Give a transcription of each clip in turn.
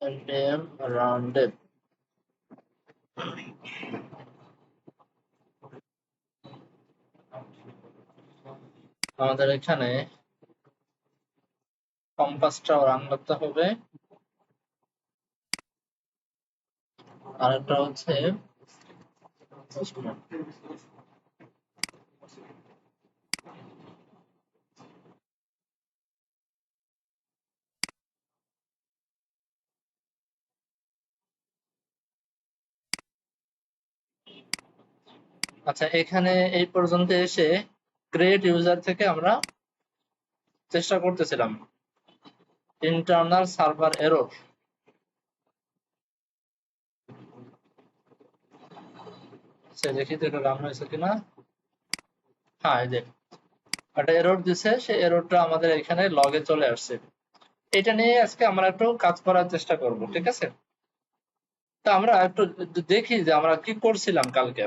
npm run dev আমাদের এখানে কম্পাসটা run করতে হবে আর একটা হচ্ছে আচ্ছা এখানে এই পর্যন্ত এসে ক্রিয়েট ইউজার থেকে আমরা চেষ্টা করতেছিলাম ইন্টারনাল সার্ভার এরর সে দেখি তো এটা রান হয়েছে কিনা হ্যাঁ এই যে একটা এরর দিছে সেই এররটা আমাদের এখানে লগে চলে আসছে এটা নিয়ে আজকে আমরা একটু কাজ করার চেষ্টা করব ঠিক আছে তো আমরা একটু দেখি যে আমরা কি করছিলাম কালকে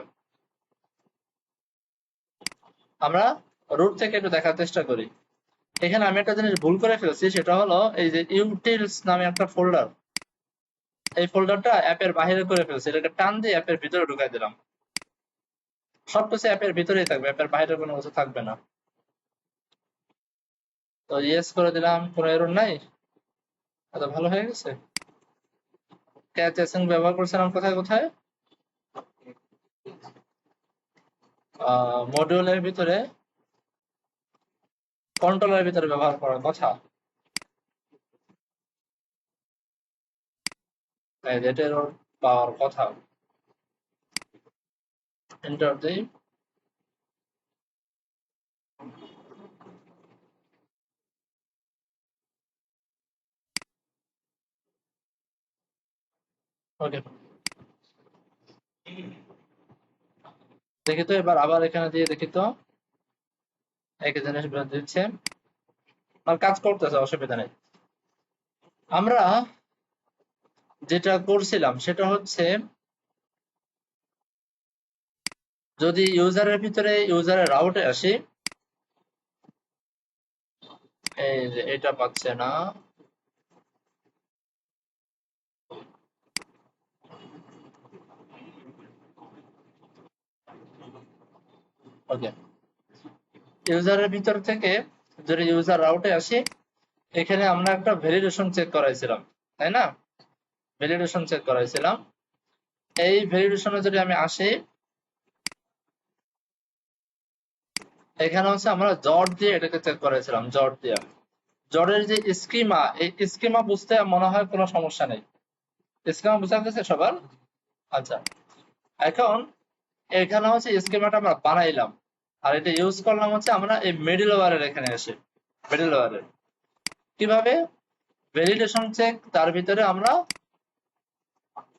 আমরা রুট থেকে একটু দেখার চেষ্টা করি এখানে আমি একটা জিনিস ভুল করে ফেলছি সেটা হলো এই যে ইউটিলস নামে একটা ফোল্ডার এই ফোল্ডারটা অ্যাপের বাইরে করে ফেলছি এটাকে টান দিয়ে অ্যাপের ভিতরে ঢুকাই দিলাম সবকিছু অ্যাপের ভিতরেই থাকবে অ্যাপের বাইরে কোনো কিছু থাকবে না তো ইয়েস করে দিলাম কোনো এরর নাই এত ভালো হয়ে গেছে ক্যাচ এসিং ব্যবহার করছিলাম কোথায় কোথায় মডিউলের ভিতরে কন্ট্রোলের ভিতরে ব্যবহার করার কথা এটা এরর পাওয়ার কথা এন্টার দিই ওকে দেখি তো এবার আবার এখানে দিয়ে দেখি তো একই জিনিস দিচ্ছে আর কাজ করতেছে অসুবিধা নেই আমরা যেটা করছিলাম সেটা হচ্ছে যদি ইউজারের ভিতরে ইউজারের রাউটে আসি এই যে এটা পাচ্ছে না ওকে ইউজারের ভিতর থেকে যদি ইউজার রাউটে আসি এখানে আমরা একটা ভ্যালিডেশন চেক করাইছিলাম তাই না ভ্যালিডেশন চেক করাইছিলাম এই ভ্যালিডেশনে যদি আমি আসি এখানে হচ্ছে আমরা জট দিয়ে এটাকে চেক করেছিলাম জট দিয়ে জটের যে স্কিমা এই স্কিমা বুঝতে মনে হয় কোনো সমস্যা নেই স্কিমা বুঝা গেছে সবার আচ্ছা এখন এখানে হচ্ছে স্কিমাটা আমরা বানাইলাম আর এটা ইউজ করলাম হচ্ছে আমরা এই মিডল ওয়্যারের এখানে এসে মিডল ওয়্যারের কিভাবে ভ্যালিডেশন চেক তার ভিতরে আমরা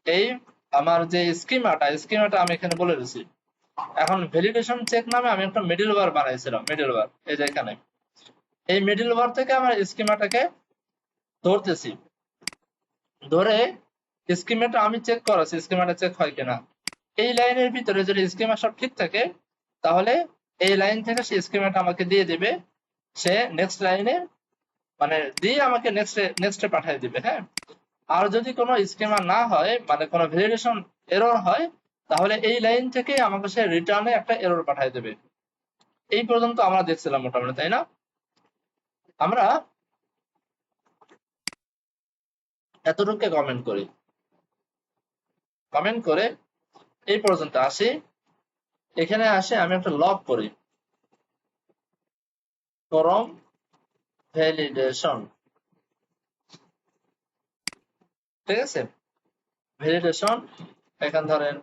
এই আমার যে স্কিমাটা আমি এখানে বলে দিচ্ছি এখন ভ্যালিডেশন চেক নামে আমি একটা মিডল ওয়্যার বানাইছিলাম মিডল ওয়্যার এই যে এখানে এই মিডল ওয়্যার থেকে আমরা স্কিমাটাকে ধরতেছি ধরে স্কিমাটা আমি চেক করাছি স্কিমাটা চেক হয় কিনা এই লাইনের ভিতরে যদি স্কিমা সব ঠিক থাকে তাহলে এই লাইন থেকে সে স্কিমাটা আমাকে দিয়ে দিবে সে নেক্সট লাইনে মানে দিয়ে আমাকে নেক্সটে পাঠিয়ে দিবে হ্যাঁ আর যদি কোনো স্কিমা না হয় মানে কোনো ভ্যালিডেশন এরর হয় তাহলে এই লাইন থেকে আমাকে সে রিটার্নে একটা এরর পাঠিয়ে দেবে এই পর্যন্ত আমরা দেখছিলাম মোটামুটি তাই না আমরা এতটুকু কমেন্ট করি কমেন্ট করে এই পর্যন্ত আসি এখানে আসে আমি একটা লগ করি ফরম ভ্যালিডেশন ঠিক আছে ভ্যালিডেশন এখান ধরেন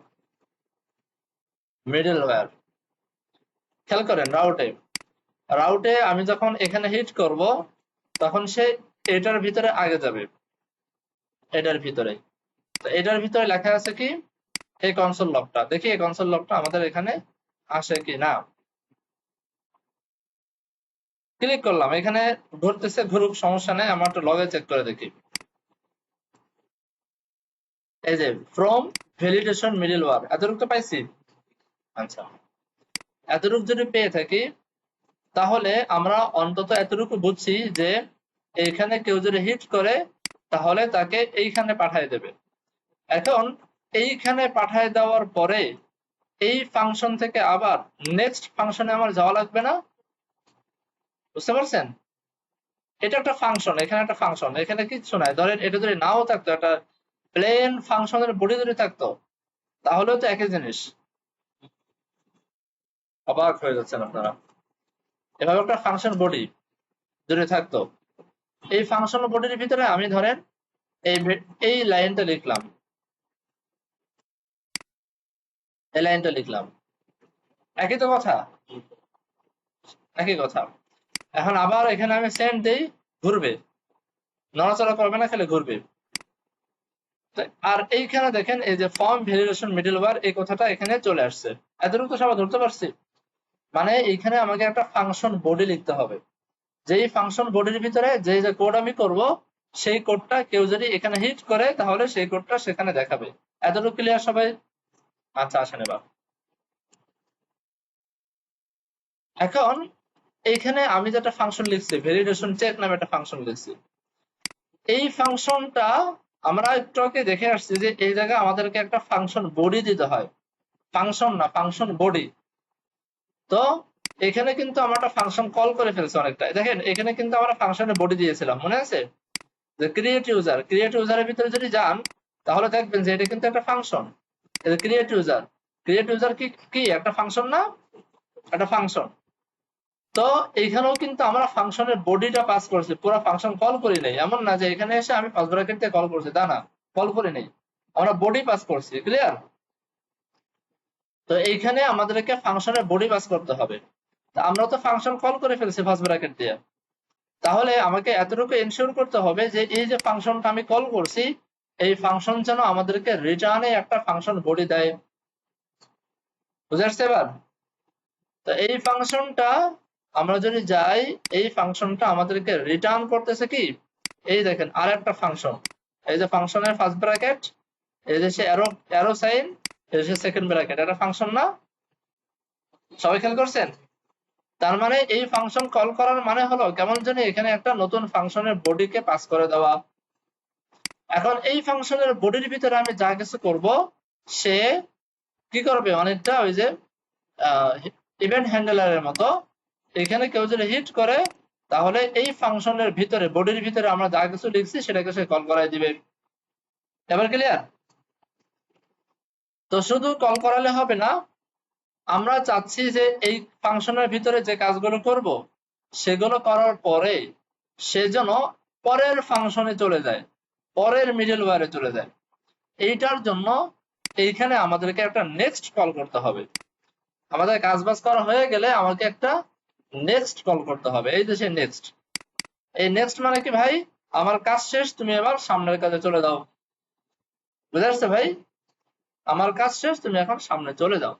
মিডল ওয়্যার খেয়াল করেন রাউটে আমি যখন এখানে হিট করব তখন সে এটার ভিতরে আগে যাবে এটার ভিতরে তো এটার ভিতরে লেখা আছে কি এই কনসোল লগটা দেখি এই কনসোল লগটা আমাদের এখানে আসে কি না ক্লিক করলাম এখানে ঘুরতেছে ঘুরুক সমস্যা নেই আমরা একটু লগে চেক করে দেখি এই যে ফ্রম ভ্যালিডেশন মিডল ওয়্যার এতটুকু পাইছি আচ্ছা এতটুকু যদি পেয়ে থাকি তাহলে আমরা অন্তত এতটুকু বুঝছি যে এখানে কেউ যদি হিট করে তাহলে তাকে এইখানে পাঠিয়ে দেবে। এখন এইখানে পাঠিয়ে দেওয়ার পরে এই ফাংশন থেকে আবার নেক্সট ফাংশনে আমার যাওয়া লাগবে না? বুঝতে পারছেন? এটা একটা ফাংশন, এখানে একটা ফাংশন, এখানে কিচ্ছু নাই। ধরেন এটা যদি নাও থাকতো, একটা প্লেন ফাংশনের বডি যদি থাকতো, তাহলেও তো একই জিনিস। অবাক হয়ে যাচ্ছেন আপনারা। এভাবে একটা ফাংশন বডি যদি থাকতো, এই ফাংশন বডির ভিতরে আমি ধরেন এই লাইনটা লিখলাম, এই লাইনটা লিখলাম, একই তো কথা, একই কথা। এখন আবার এখানে আমি সেন্ড দেই, ঘুরবে, নড়াচড়া করবে না, খালি ঘুরবে। আর এইখানে দেখেন এই যে ফর্ম ভ্যালিডেশন মিডলওয়্যার, এই কথাটা এখানে চলে আসছে। এতটুকু তো সবাই ধরতে পারছি। মানে এইখানে আমাকে একটা ফাংশন বডি লিখতে হবে, যেই ফাংশন বডির ভিতরে যে যে কোড আমি করব, সেই কোডটা কেউ যদি এখানে হিট করে তাহলে সেই কোডটা সেখানে দেখাবে। এতটুকু ক্লিয়ার সবাই? আচ্ছা, আসেন এবার। এখন এইখানে আমি যেটা ফাংশন লিখছি, ভ্যালিডেশন চেক নামে একটা ফাংশন লিখছি। এই ফাংশনটা আমরা একটু আগে দেখে আসছি যে এই জায়গায় আমাদেরকে একটা ফাংশন বডি দিতে হয়, ফাংশন না, ফাংশন বডি। তো এখানে কিন্তু আমরা একটা ফাংশন কল করে ফেলছি অনেকটা। দেখেন এখানে কিন্তু আমরা ফাংশনের বডি দিয়েছিলাম, মনে আছে? যে ক্রিয়েট ইউজার, ক্রিয়েট ইউজারের ভিতরে যদি যান তাহলে দেখবেন যে এটা কিন্তু একটা function. Create user, create user কি কি একটা ফাংশন না? একটা ফাংশন। তো এইখানেও কিন্তু আমরা ফাংশনের বডিটা পাস করছি, পুরো ফাংশন কল করি নাই। এমন না যে এখানে এসে আমি ফার্স্ট ব্র্যাকেট দিয়ে কল করছি, তা না, কল করি নাই, আমরা বডি পাস করছি। ক্লিয়ার? তো এইখানে আমাদেরকে ফাংশনের বডি পাস করতে হবে। তা আমরা তো ফাংশন কল করে ফেলছি ফার্স্ট ব্র্যাকেট দিয়ে, তাহলে আমাকে এতটুকু এনশিওর করতে হবে যে এই যে ফাংশনটা আমি কল করছি, এই ফাংশন যেন আমাদেরকে রিটার্নে একটা ফাংশন বডি দেয়। বুঝে আসছে এবার? তো এই ফাংশনটা আমরা যদি যাই, এই ফাংশনটা আমাদেরকে রিটার্ন করতেছে কি, এই দেখেন আর একটা ফাংশন। এই যে ফাংশনের ফার্স্ট ব্র্যাকেট, এই যে সে অ্যারো সাইন, এই যে সেকেন্ড ব্র্যাকেট, এটা ফাংশন না? সবাই খেয়াল করছেন? তার মানে এই ফাংশন কল করার মানে হলো কেমন জানি এখানে একটা নতুন ফাংশনের বডিকে পাস করে দেওয়া। এখন এই ফাংশনের বডির ভিতরে আমি যা কিছু করব, সে কি করবে, অনেকটা ওই যে ইভেন্ট হ্যান্ডলারের মতো। এখানে কেউ যদি হিট করে তাহলে এই ফাংশনের ভিতরে, বডির ভিতরে আমরা যা কিছু লিখছি সেটাকে সে কল করাই দিবে। এবার ক্লিয়ার? তো শুধু কল করালে হবে না, আমরা চাচ্ছি যে এই ফাংশনের ভিতরে যে কাজগুলো করব সেগুলো করার পরে সে যেন পরের ফাংশনে চলে যায়, পরের মিডলওয়্যারে চলে যায়। এইটার জন্য এইখানে আমাদেরকে একটা নেক্সট কল করতে হবে। আমাদের কাজ বাজ করা হয়ে গেলে আমাকে একটা নেক্সট কল করতে হবে। এই যে সে নেক্সট, এই নেক্সট মানে কি ভাই, আমার কাজ শেষ, তুমি এবার সামনের কাজে চলে যাও। বুঝে আসছে ভাই? আমার কাজ শেষ, তুমি এখন সামনে চলে যাও।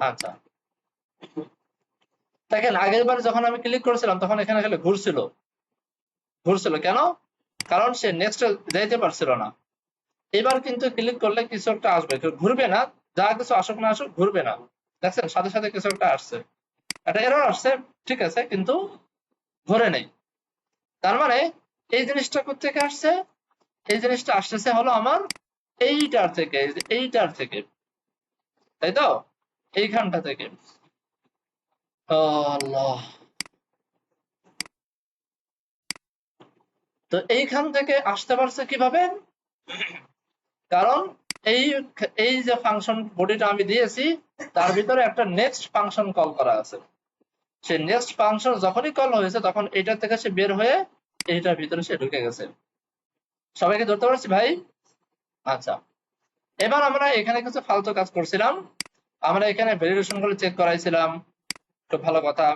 আচ্ছা, দেখেন আগের বার যখন আমি ক্লিক করেছিলাম তখন এখানে খালি ঘুরছিল, ঘুরছিল কেন? কারণ সে নেক্সট যাইতে পারছিল না। এবার কিন্তু ক্লিক করলে কিছু একটা আসবে, ঘুরবে না, যা কিছু আসুক না আসুক ঘুরবে না। দেখছেন সাথে সাথে কিছু একটা আসছে, একটা এরর আসছে, ঠিক আছে, কিন্তু ঘুরে নেই। তার মানে এই জিনিসটা কোথেকে আসছে? এই জিনিসটা আসতেছে হলো আমার এইটার থেকে, এইটার থেকে, তাই তো, এইখানটা থেকে। আল্লাহ, তো এইখান থেকে আসতে পারছে কিভাবে? কারণ এই এই যে ফাংশন বডিটা আমি দিয়েছি তার ভিতরে একটা নেক্সট ফাংশন কল করা আছে। সেই নেক্সট ফাংশন যখনই কল হয়েছে তখন এটা থেকে সে বের হয়ে এইটার ভিতরে সে ঢুকে গেছে। সবাইকে ধরতে পারছি ভাই? আচ্ছা, এবার আমরা এখানে কিছু ফালতু কাজ করছিলাম। আমরা এখানে ভ্যালিডেশন গুলো চেক করাইছিলাম, খুব ভালো কথা।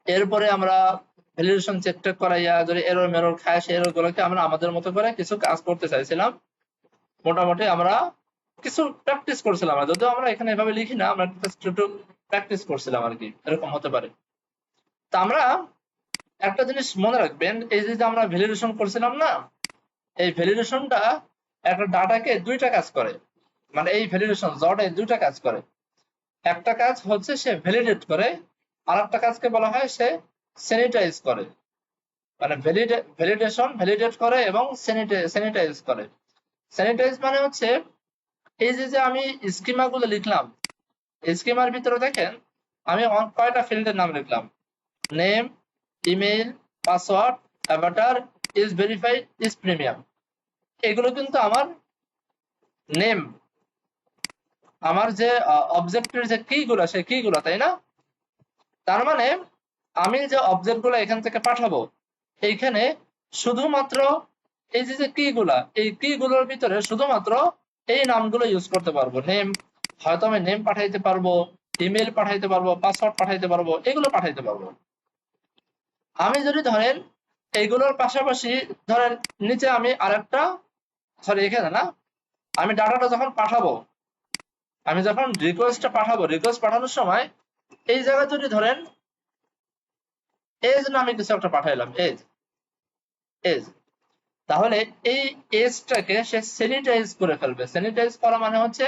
এরপরে আমরা ভ্যালিডেশন চেক টেক করাইয়া যদি এরর মেরর খায়, সেই এরর গুলোকে আমরা আমাদের মতো করে কিছু কাজ করতে চাইছিলাম। মোটামুটি আমরা কিছু প্র্যাকটিস করছিলাম, যদিও আমরা এখানে এভাবে লিখি না, আমরা একটু প্র্যাকটিস করছিলাম আর কি, এরকম হতে পারে। তা আমরা একটা জিনিস মনে রাখবেন, এই যে আমরা ভ্যালিডেশন করছিলাম না, এই ভ্যালিডেশনটা একটা ডাটাকে দুইটা কাজ করে। মানে এই ভ্যালিডেশন জটে দুইটা কাজ করে। একটা কাজ হচ্ছে সে ভ্যালিডেট করে, আর একটা কাজকে বলা হয় সে স্যানিটাইজ করে। মানে ভ্যালিডেট করে এবং স্যানিটাইজ করে। স্যানিটাইজ মানে হচ্ছে এই যে আমি স্কিমা গুলো লিখলাম, স্কিমার ভিতরে দেখেন আমি কয়টা ফিল্ডের নাম লিখলাম, name, email, password, Avatar, is verified, is premium. এগুলো কিন্তু আমার নেম, আমার যে অবজেক্টের যে কি গুলো সেই কি গুলো, তাই না? তার মানে আমি যে অবজেক্ট গুলো এখান থেকে পাঠাবো, এইখানে শুধুমাত্র এই যে কি গুলা, এই কি গুলোর ভিতরে শুধুমাত্র এই নামগুলো ইউজ করতে পারবো। নেম, হয়তো আমি নেম পাঠাইতে পারবো, ইমেল পাঠাইতে পারবো, পাসওয়ার্ড পাঠাইতে পারবো, এগুলো পাঠাইতে পারবো। আমি যদি ধরেন এইগুলোর পাশাপাশি ধরেন নিচে আমি আরেকটা, সরি এখানে না, আমি ডাটাটা যখন পাঠাবো, আমি যখন রিকোয়েস্টটা পাঠাবো, রিকোয়েস্ট পাঠানোর সময় এই জায়গায় যদি ধরেন এজ নামে কিছু একটা পাঠাইলাম, এজ এজ, তাহলে এই এজটাকে সে স্যানিটাইজ করে ফেলবে। স্যানিটাইজ করা মানে হচ্ছে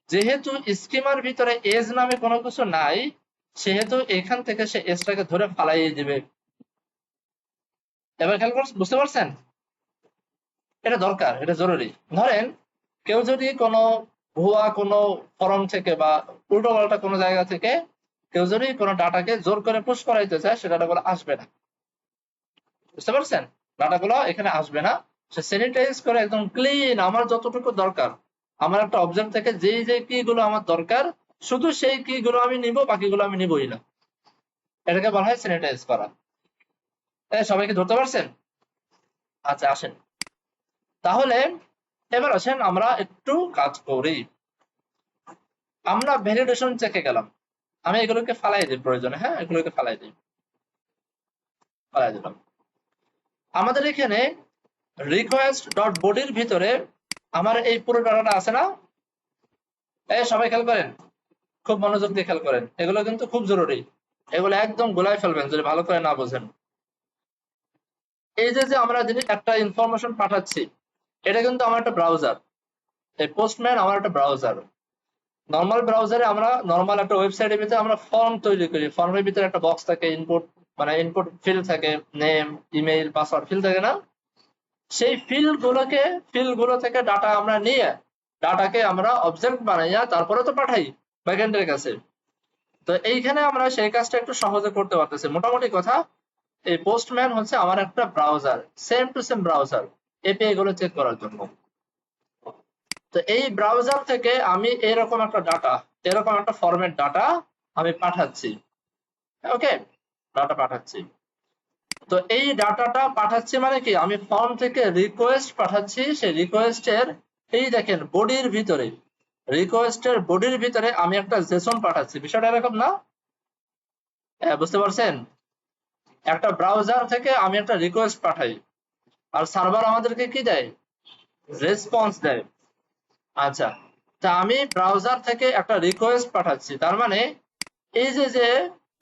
যেহেতু স্কিমার ভিতরে এজ নামে কোনো কিছু নাই, সেহেতু এখান থেকে সে এজটাকে ধরে ফালাইয়ে দিবে। এবার খেয়াল করে বুঝতে পারছেন? এটা দরকার, এটা জরুরি। ধরেন কেউ যদি কোনো ভুয়া কোনো ফর্ম থেকে বা উল্টো পাল্টা কোনো জায়গা থেকে কেউ যদি কোনো ডাটাকে জোর করে পুশ করাইতে চায়, সে ডাটাগুলো আসবে না। বুঝতে পারছেন? ডাটাগুলো এখানে আসবে না। সে স্যানিটাইজ করে একদম ক্লিন, আমার যতটুকু দরকার, আমার একটা অবজেক্ট থেকে যেই যে কি গুলো আমার দরকার, শুধু সেই কি গুলো আমি নিব, বাকিগুলো আমি নিবই না। এটাকে বলা হয় স্যানিটাইজ করা। সবাইকে ধরতে পারছেন? আচ্ছা আসেন তাহলে এবার আসেন আমরা একটু কাজ করি। আমরা ভ্যালিডেশন চেকে গেলাম, আমি এগুলোকে ফালাই দিই প্রয়োজনে, হ্যাঁ এগুলোকে ফালাই দিলাম। আমাদের এখানে রিকোয়েস্ট ডট বডির ভিতরে আমার এই পুরো ডাটাটা আছে না? সবাই খেয়াল করেন, খুব মনোযোগ দিয়ে খেয়াল করেন, এগুলো কিন্তু খুব জরুরি। এগুলো একদম গোলায় ফেলবেন যদি ভালো করে না বোঝেন। এই যে আমরা একটা ইনফরমেশন পাঠাচ্ছি, এটা কিন্তু আমার একটা ব্রাউজার, এই পোস্টম্যান আমার একটা ব্রাউজার। নর্মাল ব্রাউজারে আমরা নর্মাল একটা ওয়েবসাইটের ভিতরে আমরা ফর্ম তৈরি করি, ফর্মের ভিতরে একটা বক্স থাকে, ইনপুট মানে ইনপুট ফিল্ড থাকে, নেম, ইমেইল, পাসওয়ার্ড ফিল্ড থাকে না? সেই ফিল্ড গুলো থেকে ডাটা আমরা নিয়ে ডাটাকে আমরা অবজেক্ট বানাইয়া তারপরে তো পাঠাই ব্যাকএন্ডের কাছে। তো এইখানে আমরা সেই কাজটা একটু সহজে করতে পারতেছি। মোটামুটি কথা, এই পোস্টম্যান হচ্ছে আমার একটা browser, same to same browser, API গুলো চেক করার জন্য। তো এই ব্রাউজার থেকে আমি এরকম একটা ডাটা, এরকম একটা ফরম্যাট ডাটা আমি পাঠাচ্ছি। ওকে, ডাটা পাঠাচ্ছি। তো এই ডাটাটা পাঠাচ্ছি মানে কি, আমি ফর্ম থেকে রিকোয়েস্ট পাঠাচ্ছি, সেই রিকোয়েস্টের এই দেখেন বডির ভিতরে, রিকোয়েস্টের বডির ভিতরে আমি একটা জেসন পাঠাচ্ছি। বিষয়টা এরকম না? বুঝতে পারছেন? একটা ব্রাউজার থেকে আমি একটা রিকোয়েস্ট পাঠাই, আর সার্ভার আমাদেরকে কি দেয়? রেসপন্স দেয়। আচ্ছা, তা আমি ব্রাউজার থেকে একটা রিকোয়েস্ট পাঠাচ্ছি, তার মানে এই যে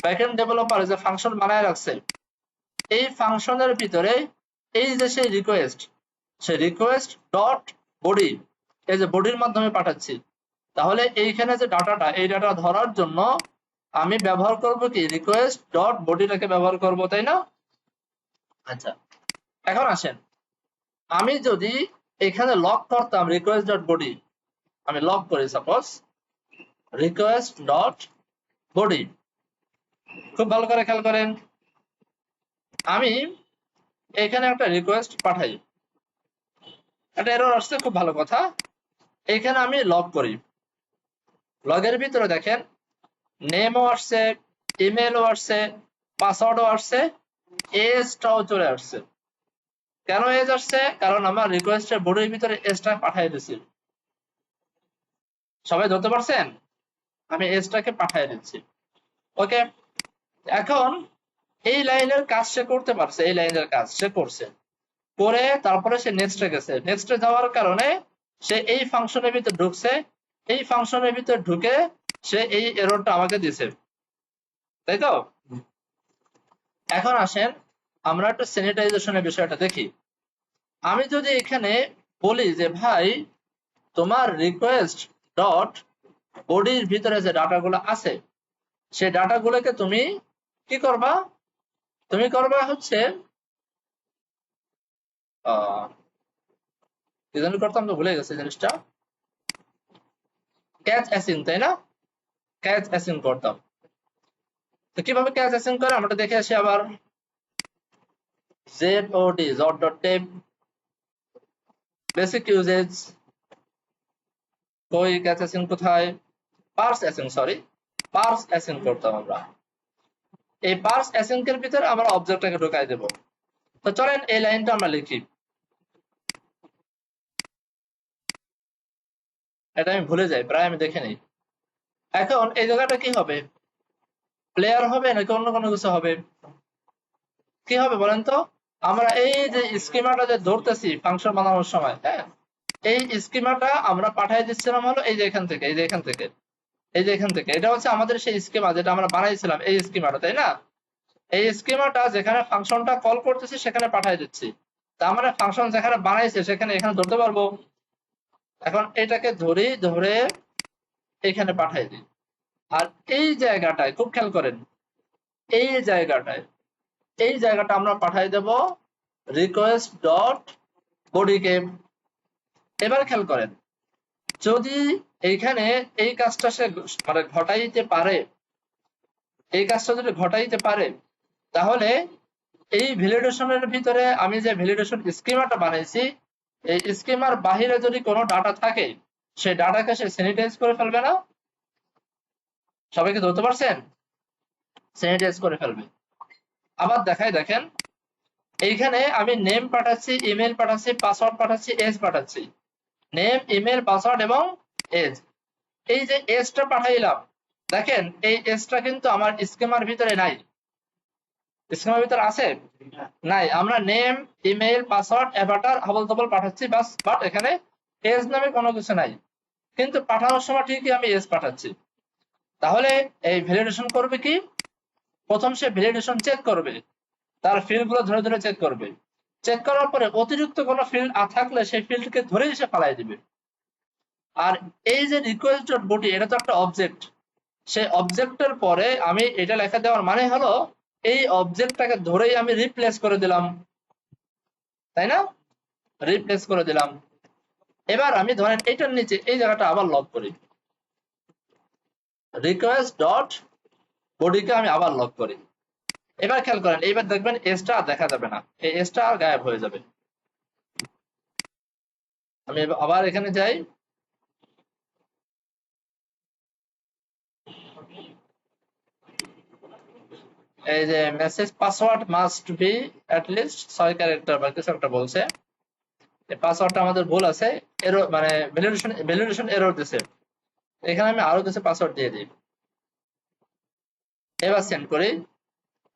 ব্যাকএন্ড ডেভেলপার যে ফাংশন বানায় রাখছে, এই ফাংশনের ভিতরে এই যে সেই রিকোয়েস্ট ডট বডি, এই যে বডির মাধ্যমে পাঠাচ্ছি। তাহলে এইখানে যে ডাটাটা, এই ডাটা ধরার জন্য আমি ব্যবহার করব কি, রিকোয়েস্ট ডট বডিটাকে ব্যবহার করব, তাই না? আচ্ছা, এখন আসেন, আমি যদি এখানে লক করতাম রিকোয়েস্ট ডট বডি, আমি লক করি সাপোজ রিকোয়েস্ট ডট বডি, খুব ভালো করে খেয়াল করেন, আমি এখানে একটা রিকোয়েস্ট পাঠাই, একটা এরর আসছে, খুব ভালো কথা। এখানে আমি লগ করি, লগের ভিতরে দেখেন নেমও আসছে, ইমেলও আসছে, পাসওয়ার্ডও আসছে, এজটাও চলে আসছে। কেন এজ আসছে? কারণ আমার রিকোয়েস্টের বডির ভিতরে এজটা পাঠিয়ে দিছি। সবাই ধরতে পারছেন? আমি এজটাকে পাঠিয়ে দিচ্ছি। ওকে, এখন এই লাইনের কাজ সে করতে পারছে, এই লাইনের কাজ সে করছে, করে তারপরে সে নেক্সটে গেছে। নেক্সটে যাওয়ার কারণে সে এই ফাংশনের ভিতরে ঢুকছে, এই ফাংশনের ভিতরে ঢুকে সে এই এররটা আমাকে দিছে, তাই তো? এখন আসেন আমরা একটু স্যানিটাইজেশনের বিষয়টা দেখি। আমি যদি এখানে বলি যে ভাই তোমার রিকোয়েস্ট ডট বডির ভিতরে যে ডাটাগুলো আছে, সেই ডাটাগুলোকে তুমি কি করবা? তুমি করবা হচ্ছে কি জানি করতাম তো ভুলে গেছি জিনিসটা, ক্যাচ অ্যাসিং তাই না, ক্যাচ অ্যাসিং করতাম। তো কিভাবে ক্যাচ অ্যাসিং করে আমরা দেখে আসি আবার। ZOD জট ডট টেপ বেসিক ইউজেজ, কই ক্যাচ অ্যাসিং কোথায়, parse async, sorry parse async করতাম আমরা। এই পার্স অ্যাসিং এর ভিতরে আমরা অবজেক্টটাকে ঢোকাই দেব। তো চলেন এই লাইনটা আমরা লিখি, এটা আমি ভুলে যাই প্রায়, আমি দেখে নিই। এখন এই জায়গাটা কি হবে, প্লেয়ার হবে নাকি অন্য কোনো কিছু হবে, কি হবে বলেন তো। আমরা এই যে স্কিমাটা যে ধরতেছি ফাংশন বানানোর সময়, হ্যাঁ, এই স্কিমাটা আমরা পাঠিয়ে দিচ্ছিলাম হলো এই যে এখান থেকে, এই যে এখান থেকে, এই যে এখান থেকে, এটা হচ্ছে আমাদের সেই স্কিমা যেটা আমরা বানাইছিলাম, এই স্কিমাটা তাই না। এই স্কিমাটা যেখানে ফাংশনটা কল করতেছি সেখানে পাঠিয়ে দিচ্ছি, তার মানে ফাংশন যেখানে বানাইছে সেখানে এখানে ধরতে পারবো। এখন এটাকে ধরে এখানে পাঠিয়ে দিই। আর এই জায়গাটায় খুব খেয়াল করেন, এই জায়গাটায়, এই জায়গাটা আমরা পাঠিয়ে দেব রিকোয়েস্ট ডট বডিকে। এবার খেয়াল করেন, যদি এইখানে এই কাজটা সে মানে ঘটাইতে পারে, এই কাজটা যদি ঘটাইতে পারে, তাহলে এই ভ্যালিডেশনের ভিতরে আমি যে ভ্যালিডেশন স্কিমাটা বানাইছি, এই স্কিমার বাহিরে যদি কোনো ডাটা থাকে, সেই ডাটাকে সে স্যানিটাইজ করে ফেলবে না, সবাইকে ধরতে পারছেন, স্যানিটাইজ করে ফেলবে। আবার দেখাই, দেখেন এইখানে আমি নেম পাঠাচ্ছি, ইমেল পাঠাচ্ছি, পাসওয়ার্ড পাঠাচ্ছি, এজ পাঠাচ্ছি, নেম, ইমেল, পাসওয়ার্ড এবং এজ। এই যে এজটা পাঠাইলাম, দেখেন এই এজটা কিন্তু আমার স্কিমার ভিতরে নাই, স্কিমার ভিতরে আছে নাই, আমরা name, email, password, Avatar Hubble তাবল পাঠাচ্ছি বাস, বাট এখানে এজ নামে কোনো কিছু নাই, কিন্তু পাঠানোর সময় ঠিকই আমি এজ পাঠাচ্ছি। তাহলে এই ভ্যালিডেশন করবে কি, প্রথম সে ভ্যালিডেশন চেক করবে, তার ফিল্ড গুলো ধরে ধরে চেক করবে, চেক করার পরে অতিরিক্ত কোনো ফিল্ড থাকলে সেই ফিল্ডকে ধরেই সে ফালাই দিবে। আর এই যে রিকোয়েস্ট ডট বডি, এটা তো একটা অবজেক্ট, সেই অবজেক্টের পরে আমি এটা লেখা দেওয়ার মানে হলো এই অবজেক্টটাকে ধরেই আমি রিপ্লেস করে দিলাম, তাই না, রিপ্লেস করে দিলাম। এবার আমি ধরেন এইটার নিচে এই জায়গাটা আবার লক করি, রিকোয়েস্ট ডট বডিকে আমি আবার লক করি। এবার খেয়াল করেন, এইবার দেখবেন এসটা আর দেখা যাবে না, এই এসটা আর গায়েব হয়ে যাবে। আমি আবার এখানে যাই, এই যে message password must be at least 6 character বা কিছু একটা বলছে, এই পাসওয়ার্ডটা আমাদের ভুল আছে, এরর মানে ভ্যালিডেশন এরর দিছে, এখানে আমি আরো কিছু পাসওয়ার্ড দিয়ে দিই। এবার সেন্ড করি,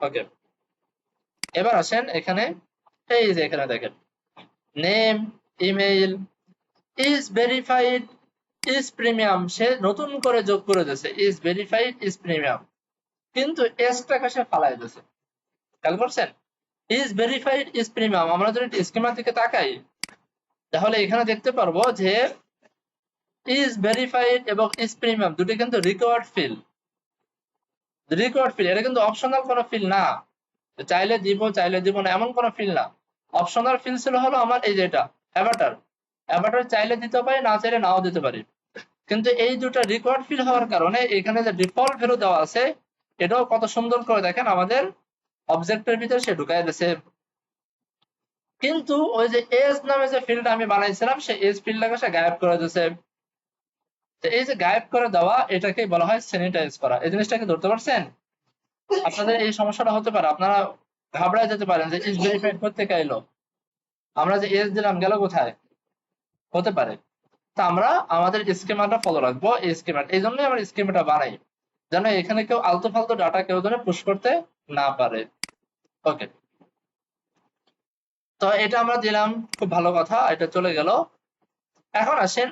ওকে। এবার আসেন এখানে, এই যে এখানে দেখেন name, email, is verified, is premium, সে নতুন করে যোগ করে দিয়েছে ইজ ভেরিফাইড, ইজ প্রিমিয়াম, কিন্তু এসটাকে সে ফালাই দিয়েছে, খেয়াল করছেন, ইজ ভেরিফাইড, ইজ প্রিমিয়াম। আমরা যদি স্কিমার দিকে তাকাই, তাহলে এখানে দেখতে পারবো যে ইজ ভেরিফাইড এবং ইজ প্রিমিয়াম দুটি কিন্তু রিকোয়ার্ড ফিল্ড, রিকোয়ার্ড ফিল্ড, এটা কিন্তু অপশনাল কোনো ফিল্ড না, চাইলে দিব চাইলে দিব না এমন কোনো ফিল্ড না। অপশনাল ফিল্ড ছিল হলো আমার এই যেটা অ্যাভাটার, অ্যাভাটার চাইলে দিতে পারি, না চাইলে নাও দিতে পারি, কিন্তু এই দুটো রিকোয়ার্ড ফিল্ড হওয়ার কারণে এখানে যে ডিফল্ট ভ্যালু দেওয়া আছে, এটাও কত সুন্দর করে দেখেন আমাদের অবজেক্টের ভিতরে সে ঢুকাই দিয়েছে। কিন্তু ওই যে এজ নামে যে ফিল্ড আমি বানাইছিলাম, সেই এজ ফিল্ডটাকে সে গায়েব করে দিয়েছে। এই যে গায়েব করে দেওয়া, এটাকে বলা হয় স্যানিটাইজ করা। এই জিনিসটাকে ধরতে পারছেন, আপনাদের এই সমস্যাটা হতে পারে, আপনারা ঘাবড়ায় যেতে পারেন যে ইজ ভেরিফাইড করতে এলো, আমরা যে এজ দিলাম গেল কোথায়, হতে পারে। তা আমরা আমাদের স্কিমাটা ফলো রাখবো, এই স্কিমা, এই জন্যই আমরা স্কিমাটা বানাই, যেন এখানে কেউ আলতু ফালতু ডাটা কেউ যেন পুশ করতে না পারে। ওকে, তো এটা আমরা দিলাম, খুব ভালো কথা, এটা চলে গেল। এখন আসেন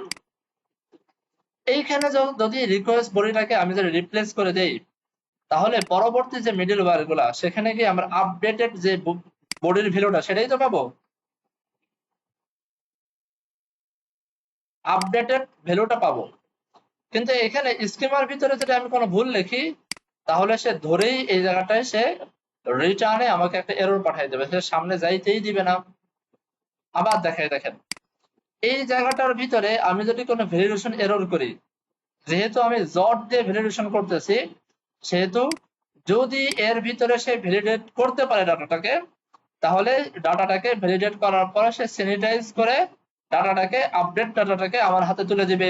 এইখানে যদি রিকোয়েস্ট বডিটাকে আমি যদি রিপ্লেস করে দেই, তাহলে পরবর্তী যে মিডল ওয়্যার গুলা, সেখানে গিয়ে আমরা আপডেটেড যে বডির ভ্যালুটা সেটাই তো পাবো, আপডেটেড ভ্যালুটা পাবো। কিন্তু এখানে স্কিমার ভিতরে যদি আমি কোনো ভুল লিখি, তাহলে সে ধরেই এই জায়গাটায় সে রিটার্নে আমাকে একটা এরর পাঠিয়ে দেবে, সে সামনে যাইতেই দিবে না। আবার দেখাই দেখেন, এই জায়গাটার ভিতরে আমি যদি কোনো ভ্যালিডেশন এরর করি, যেহেতু আমি জট দিয়ে ভ্যালিডেশন করতেছি, সেহেতু যদি এর ভিতরে সে ভ্যালিডেট করতে পারে ডাটাটাকে, তাহলে ডাটাটাকে ভ্যালিডেট করার পরে সে স্যানিটাইজ করে ডাটাটাকে, আপডেট ডাটাটাকে আমার হাতে তুলে দিবে,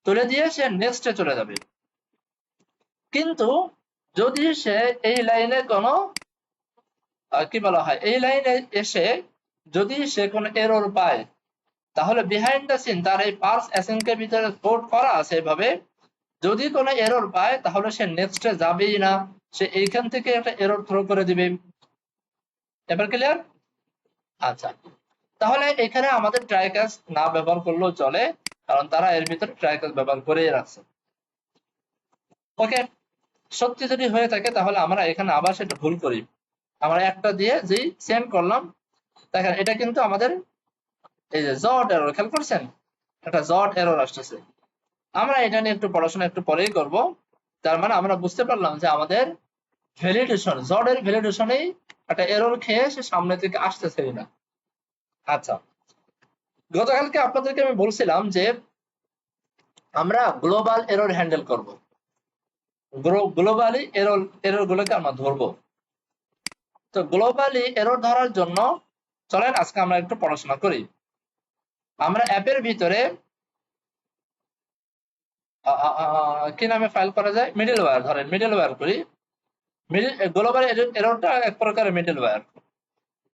তুলে দিয়ে সে নেক্সটে চলে যাবে। কিন্তু যদি সে এই লাইনে কোনো কি বলা হয়, এই লাইনে এসে যদি সে কোনো এরর পায়, তাহলে বিহাইন্ড দ্য সিন তার এই পার্স অ্যাসেন্ডের ভিতরে কোড করা আছে এভাবে, যদি কোনো এরর পায় তাহলে সে নেক্সটে যাবেই না, সে এইখান থেকে একটা এরর থ্রো করে দিবে। এবার ক্লিয়ার? আচ্ছা, তাহলে এখানে আমাদের ট্রাই ক্যাচ না ব্যবহার করলেও চলে, কারণ তারা এর ভিতরে ট্রাই ক্যাচ ব্যবহার করেই রাখছে। ওকে, সত্যি যদি হয়ে থাকে তাহলে আমরা এখানে আবার সেটা ভুল করি। আমরা একটা দিয়ে যেই সেন্ড করলাম, দেখেন এটা কিন্তু আমাদের এই যে জট এরর, খেয়াল করছেন একটা জট এরর আসতেছে। আমরা এটা নিয়ে একটু পড়াশোনা একটু পরেই করব। তার মানে আমরা বুঝতে পারলাম যে আমাদের ভ্যালিডেশন, জটের ভ্যালিডেশনেই একটা এরর খেয়ে সে সামনে থেকে আসতেছে না। আচ্ছা, গতকালকে আপনাদেরকে আমি বলছিলাম যে আমরা গ্লোবাল এরর হ্যান্ডেল করব, গ্লোবালি এরর গুলোকে আমরা ধরবো। তো গ্লোবালি এরর ধরার জন্য চলেন আজকে আমরা একটু পড়াশোনা করি। আমরা অ্যাপের ভিতরে কি নামে ফাইল করা যায়, মিডলওয়্যার, ধরেন মিডলওয়্যার করি। গ্লোবাল এররটা এক প্রকারের মিডলওয়্যার।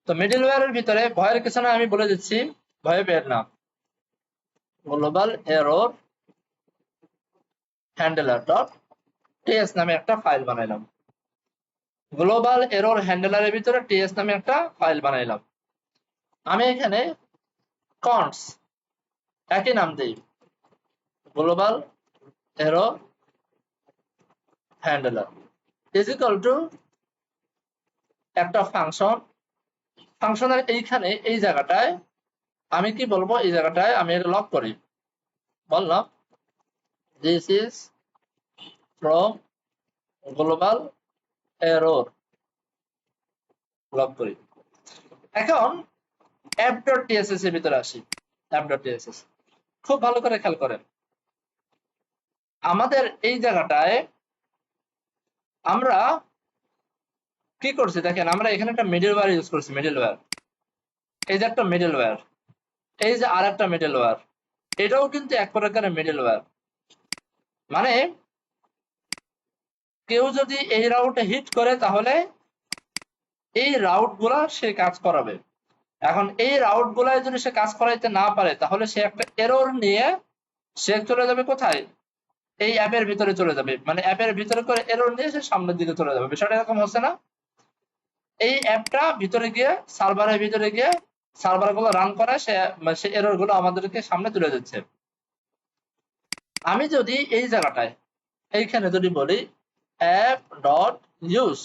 তো মিডলওয়্যারের ভিতরে ভয়ের কিছু না, আমি বলে দিচ্ছি, ভয়ে পেয়ে না। Global error handler dot T S নামে একটা ফাইল বানাইলাম। গ্লোবাল এরর হ্যান্ডলারের ভিতরে টিএস নামে একটা ফাইল বানাইলাম। আমি এখানে কন্টস একই নাম দিই, global error handler is equal to একটা ফাংশন। ফাংশনের এইখানে এই জায়গাটায় আমি কি বলবো, এই জায়গাটায় আমি এটা লক করি, বললাম this is from global error, lock করি। এখন app.tss এর ভিতরে আসি। app.tss খুব ভালো করে খেয়াল করেন, আমাদের এই জায়গাটায় আমরা কি করছি দেখেন, আমরা এখানে একটা মিডলওয়্যার ইউজ করছি, মিডলওয়্যার, এই যে একটা মিডলওয়্যার, এই যে আর একটা মিডলওয়্যার, এটাও কিন্তু এক প্রকারের মিডলওয়্যার। মানে কেউ যদি এই রাউটে হিট করে তাহলে এই রাউট গুলা সে কাজ করাবে। এখন এই রাউট গুলায় যদি সে কাজ করাইতে না পারে, তাহলে সে একটা এরর নিয়ে সে চলে যাবে কোথায়, এই অ্যাপের ভিতরে চলে যাবে, মানে অ্যাপের ভিতরে করে এরর নিয়ে সে সামনের দিকে চলে যাবে। বিষয়টা এরকম হচ্ছে না? এই অ্যাপটা ভিতরে গিয়ে সার্ভারের ভিতরে গিয়ে সার্ভার গুলো রান করে সে এরর গুলো আমাদেরকে সামনে তুলে দিচ্ছে। আমি যদি এই জায়গাটায় এইখানে যদি বলি অ্যাপ ডট ইউজ,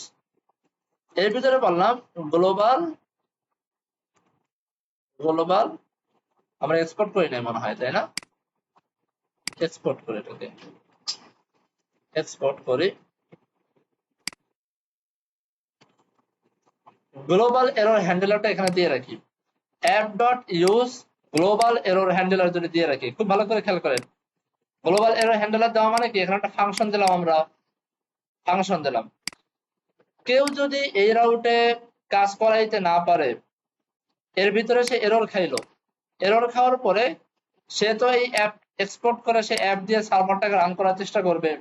এর ভিতরে বললাম গ্লোবাল, গ্লোবাল আমরা এক্সপোর্ট করি নাই মনে হয়, তাই না? এক্সপোর্ট করে এটাকে এক্সপোর্ট করি, গ্লোবাল এরর হ্যান্ডলারটা এখানে দিয়ে রাখি, app dot use global error handler যদি দিয়ে রাখি, খুব ভালো করে খেয়াল করেন, গ্লোবাল এরর হ্যান্ডলার দেওয়া মানে কি, এখানে একটা ফাংশন দিলাম, আমরা ফাংশন দিলাম। কেউ যদি এই রাউটে কাজ করাইতে না পারে, এর ভিতরে সে এরর খাইলো, এরর খাওয়ার পরে সে তো এই অ্যাপ এক্সপোর্ট করে সে অ্যাপ দিয়ে সার্ভারটাকে রান করার চেষ্টা করবে।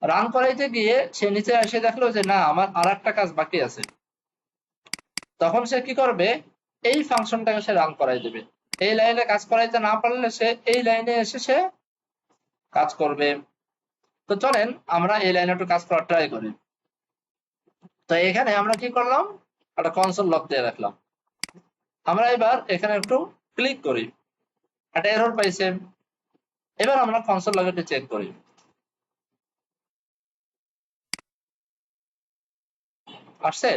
রান করাইতে গিয়ে সে নিচে এসে দেখলো যে না, আমার আর একটা কাজ বাকি আছে, তখন সে কি করবে, এই ফাংশনটাকে সে রান করাই দেবে। এই লাইনে কাজ করাইতে না পারলে সে এই লাইনে এসে সে কাজ করবে। তো চলেন আমরা এই লাইনে একটু কাজ করার ট্রাই করি। তো এখানে আমরা কি করলাম, একটা কনসোল লক দিয়ে রাখলাম। আমরা এবার এখানে একটু ক্লিক করি, একটা এরর পাইছে। এবার আমরা কনসোল লগ একটু চেক করি, আসছে?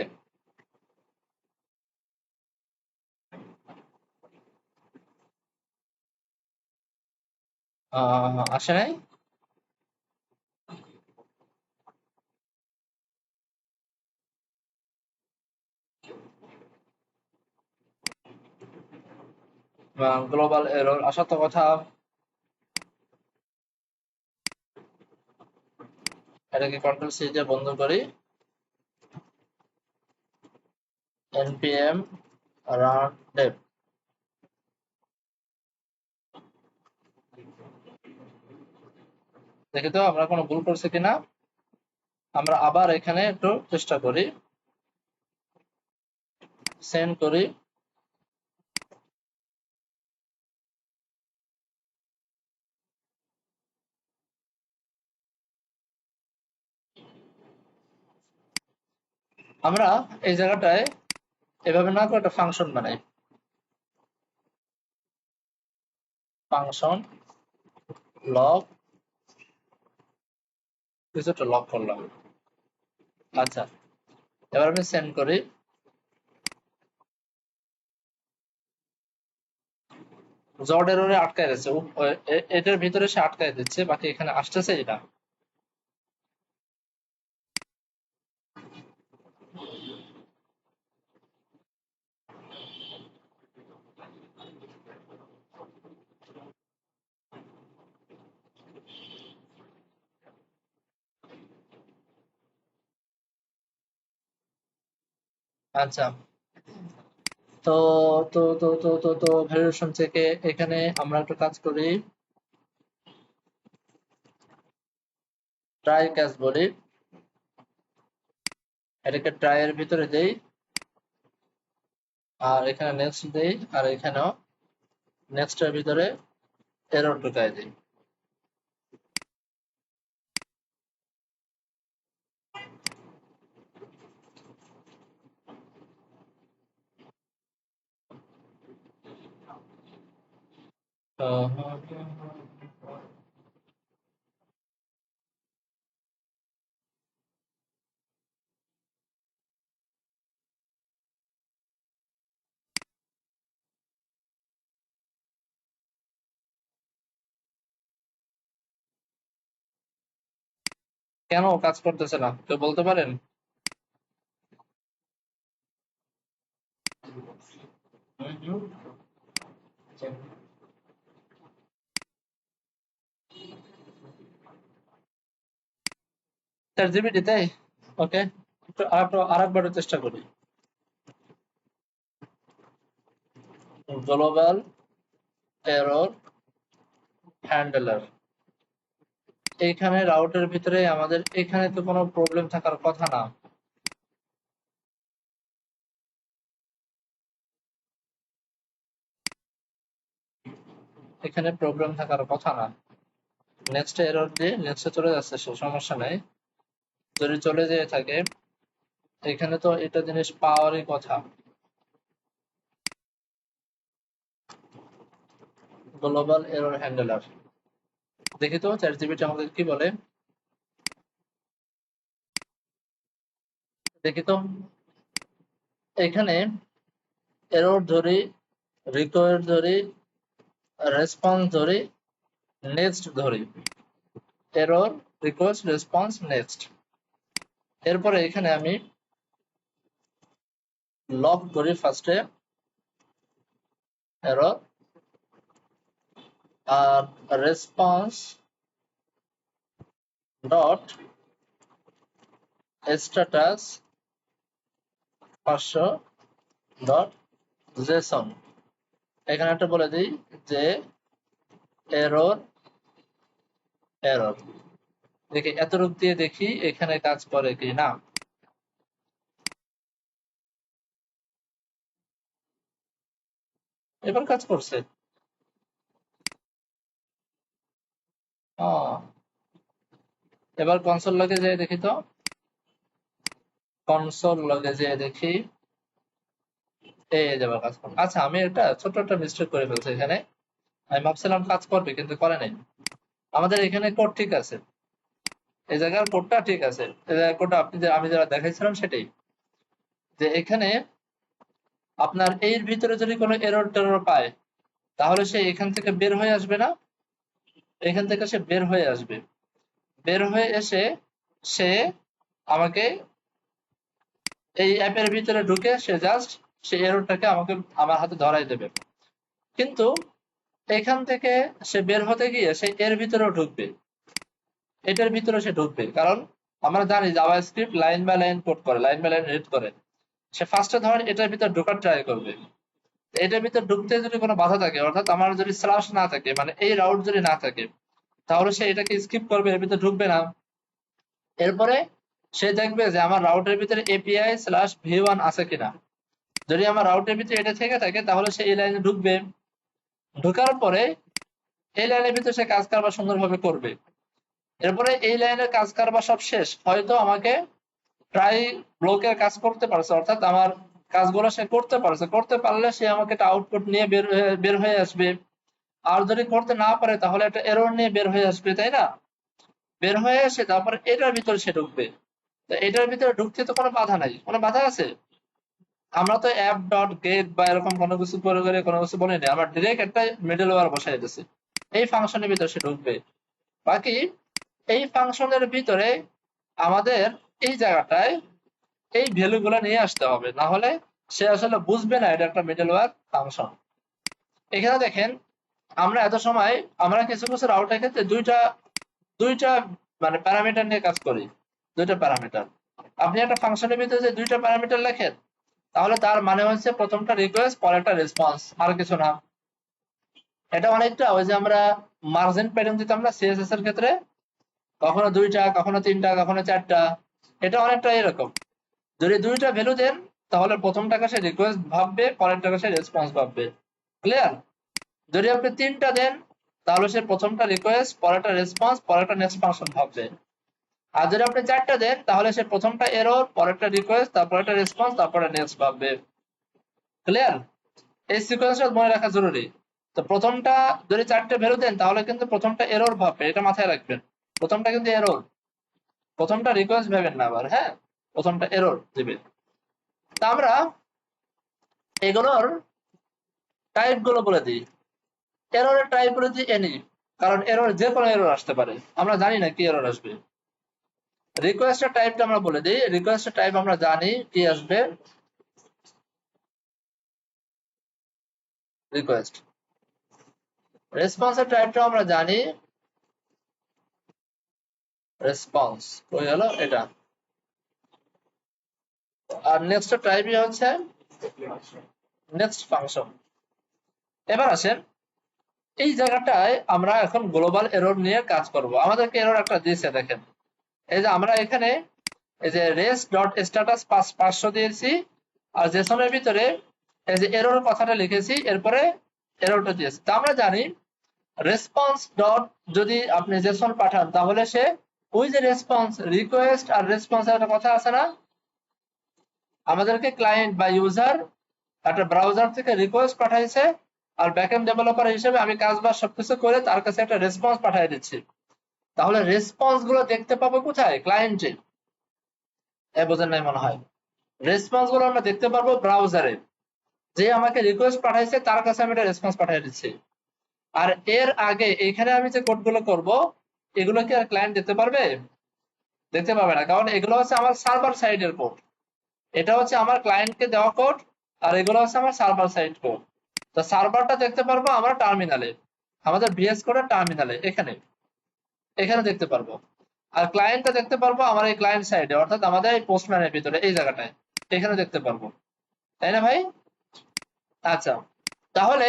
আসে নাই? গ্লোবাল এরর আসার তো কথা। এটাকে কন্ট্রোল সি দিয়ে বন্ধ করি। npm run dev। দেখি তো আমরা কোনো ভুল করছি কিনা। আমরা আবার এখানে একটু চেষ্টা করি, সেন্ড করি। আমরা এই জায়গাটায় এভাবে না করে একটা ফাংশন বানাই। ফাংশন লগ, কিছুটা লগ করলাম। আচ্ছা, এবার আমি সেন্ড করি। জড এররে আটকায় গেছে, এটার ভিতরে সে আটকায় দিচ্ছে, বাকি এখানে আসতেছেই না। আচ্ছা, তো ভ্যালিডেশন থেকে এখানে আমরা একটা কাজ করি, ট্রাই ক্যাচ বলি, এটাকে ট্রাই এর ভিতরে দেই, আর এখানে নেক্সট দেই, আর এখানেও নেক্সট এর ভিতরে এরর ঢুকাই দিই। কেন কাজ করতেছে না কেউ বলতে পারেন? চার জিবি তাই? ওকে, একটু আরেকবার চেষ্টা করি। গ্লোবাল এরর হ্যান্ডলার, এইখানে রাউটের ভিতরে আমাদের এখানে তো কোনো প্রবলেম থাকার কথা না। এখানে প্রবলেম থাকার কথা না। নেক্সট এরর দিয়ে নেক্সটে চলে যাচ্ছে, সে সমস্যা নাই। যদি চলে যেয়ে থাকে, এখানে তো এটা জিনিস পাওয়ারই কথা। গ্লোবাল এরর হ্যান্ডলার, দেখি তো চ্যাট জিপিটি আমাদের কি বলে। দেখি তো, এখানে এরর ধরি, রিকোয়ার ধরি, রেসপন্স ধরি, নেক্সট ধরি, এরর, রিকোয়েস্ট, রেসপন্স, নেক্সট। এরপরে এখানে আমি লগ করি ফার্স্টে এরর, আর response dot status 500 dot JSON. এখানে একটা বলে দিই যে এরর এরর, দেখি এতটুক দিয়ে দেখি এখানে কাজ করে কি না। এবার কাজ করছে। এবার কনসোল লগে যেয়ে দেখি তো, কনসোল লগে যেয়ে দেখি এই যাবার কাজ করবে। আচ্ছা, আমি একটা ছোট্ট একটা মিস্টেক করে ফেলছি এখানে। আমি ভাবছিলাম কাজ করবে, কিন্তু করে নাই। আমাদের এখানে কোড ঠিক আছে, এই জায়গার কোডটা ঠিক আছে, এই জায়গার কোডটা আমি যারা দেখাইছিলাম সেটাই, যে এখানে আপনার এর ভিতরে যদি কোনো এরর টেরর পায়, তাহলে সে এখান থেকে বের হয়ে আসবে না, এখান থেকে সে বের হয়ে আসবে। বের হয়ে এসে সে আমাকে এই অ্যাপের ভিতরে ঢুকে সে জাস্ট সেই এররটাকে আমাকে আমার হাতে ধরাই দেবে। কিন্তু এখান থেকে সে বের হতে গিয়ে সে এর ভিতরেও ঢুকবে, এটার ভিতরে সে ঢুকবে, কারণ আমরা জানি JavaScript line by line code করে, লাইন বাই লাইন রিড করে। সে ফার্স্টে ধরেন এটার ভিতর ঢোকার ট্রাই করবে। এটার ভিতর ঢুকতে যদি কোনো বাধা থাকে, অর্থাৎ আমার যদি স্ল্যাশ না থাকে, মানে এই রাউট যদি না থাকে, তাহলে সে এটাকে স্কিপ করবে, এর ভিতরে ঢুকবে না। এরপরে সে দেখবে যে আমার রাউটের ভিতরে এপিআই স্ল্যাশ ভি1 আছে কিনা। যদি আমার রাউটের ভিতরে এটা থেকে থাকে, তাহলে সে এই লাইনে ঢুকবে। ঢোকার পরে এই লাইনের ভিতরে সে কাজ কারবার সুন্দরভাবে করবে। এরপরে এই লাইনের কাজ কারবার সব শেষ, হয়তো আমাকে প্রায় ব্লকের কাজ করতে পারছে, অর্থাৎ আমার কাজগুলো সে করতে পারছে, করতে পারলে সে আমাকে একটা আউটপুট নিয়ে বের হয়ে আসবে। আর যদি করতে না পারে, তাহলে একটা এরর নিয়ে বের হয়ে আসবে, তাই না? বের হয়ে এসে তারপরে এটার ভিতরে সে ঢুকবে। তো এটার ভিতরে ঢুকতে তো কোনো বাধা নাই, কোনো বাধা আছে? আমরা তো অ্যাপ ডট গেট বা এরকম কোনো কিছু করে কোনো কিছু বলিনি, আমরা ডিরেক্ট একটা মিডল ওয়্যার বসাই দিতেছি। এই ফাংশনের ভিতরে সে ঢুকবে। বাকি এই ফাংশনের ভিতরে আমাদের এই জায়গাটায় এই ভ্যালু গুলা নিয়ে আসতে হবে, না হলে সে আসলে বুঝবে না এটা একটা মিডল ওয়্যার ফাংশন। এখানে দেখেন, আমরা এত সময় আমরা কিছু কিছু রাউটের ক্ষেত্রে দুইটা দুইটা মানে প্যারামিটার নিয়ে কাজ করি। দুইটা প্যারামিটার, আপনি একটা ফাংশনের ভিতরে যে দুইটা প্যারামিটার লেখেন, তাহলে তার মানে হচ্ছে প্রথমটা রিকোয়েস্ট, পরেরটা রেসপন্স, আর কিছু না। এটা অনেকটা ওই যে আমরা মার্জিন প্যাটার্ন দিতাম না সিএসএস এর ক্ষেত্রে, কখনো দুইটা, কখনো তিনটা, কখনো চারটা। এটা অনেকটা এরকম। যদি দুইটা ভ্যালু দেন, তাহলে প্রথমটাকে সে রিকোয়েস্ট ভাববে, পরেরটাকে সে রেসপন্স ভাববে। ক্লিয়ার? যদি আপনি তিনটা দেন, তাহলে সে প্রথমটা রিকোয়েস্ট, পরেরটা রেসপন্স, পরেরটা নেক্সট ফাংশন ভাববে। আর যদি আপনি চারটা দেন, তাহলে সে প্রথমটা এরর, পরেরটা রিকোয়েস্ট, তারপরেরটা রেসপন্স, তারপরে নেক্সট ভাববে। ক্লিয়ার? এই সিকোয়েন্সটা মনে রাখা জরুরি। তো প্রথমটা যদি চারটে ভ্যালু দেন, তাহলে কিন্তু প্রথমটা এরর ভাববে, এটা মাথায় রাখবেন। প্রথমটা কিন্তু এরর, প্রথমটা রিকোয়েস্ট ভাবেন না আবার, হ্যাঁ, প্রথমটা এরর দিবে। তা আমরা এগুলোর টাইপ গুলো বলে দিই। এররের টাইপ বলে দিই এনি, কারণ এরর যে কোনো এরর আসতে পারে, আমরা জানি না কি এরর আসবে। রিকোয়েস্টের টাইপটা আমরা বলে দিই। রিকোয়েস্টের টাইপ আমরা জানি কি আসবে, রিকোয়েস্ট। রেসপন্সের টাইপটা আমরা জানি, রেসপন্স। হয়ে গেল এটা। আর নেক্সট টাইপই হচ্ছে নেক্সট ফাংশন। এবার আসেন, এই জায়গাটায় আমরা এখন গ্লোবাল এরর নিয়ে কাজ করব। আমাদেরকে এরর একটা দিয়েছে, দেখেন। এই যে আমরা এখানে এই যে রেস ডট স্ট্যাটাস 500 দিয়েছি, আর জেসনের ভিতরে এই যে এরর কথাটা লিখেছি, এরপরে এররটা দিয়েছি। তা আমরা জানি রেসপন্স ডট যদি আপনি জেসন পাঠান, তাহলে সে ওই যে রেসপন্স, রিকোয়েস্ট আর রেসপন্সের একটা কথা আছে না, আমাদেরকে ক্লায়েন্ট বা ইউজার একটা ব্রাউজার থেকে রিকোয়েস্ট পাঠাইছে, আর ব্যাকএন্ড ডেভেলপার হিসেবে আমি কাজ বাজ সবকিছু করে তার কাছে একটা রেসপন্স পাঠিয়ে দিচ্ছি। তাহলে রেসপন্স গুলো দেখতে পাবো কোথায়? ক্লায়েন্টে। বোঝেন নাই মনে হয়। রেসপন্স গুলো আমরা দেখতে পারবো ব্রাউজারে, যে আমাকে রিকোয়েস্ট পাঠাইছে তার কাছে আমি একটা রেসপন্স পাঠিয়ে দিচ্ছি। আর এর আগে এখানে আমি যে কোড গুলো করবো, এগুলো কি আর ক্লায়েন্ট দেখতে পারবে? দেখতে পাবে না, কারণ এগুলো হচ্ছে আমার সার্ভার সাইডের কোড। এটা হচ্ছে আমার ক্লায়েন্টকে দেওয়া কোড, আর এগুলো হচ্ছে আমার সার্ভার সাইড কোড। তো সার্ভারটা দেখতে পারবো আমরা টার্মিনালে, আমাদের ভিএস কোডের টার্মিনালে, এখানে এখানে দেখতে পারবো। আর ক্লায়েন্টটা দেখতে পারবো আমার এই ক্লায়েন্ট সাইডে, অর্থাৎ আমাদের এই পোস্টম্যানের ভিতরে এই জায়গাটায়, এখানে দেখতে পারবো। তাই না ভাই? আচ্ছা, তাহলে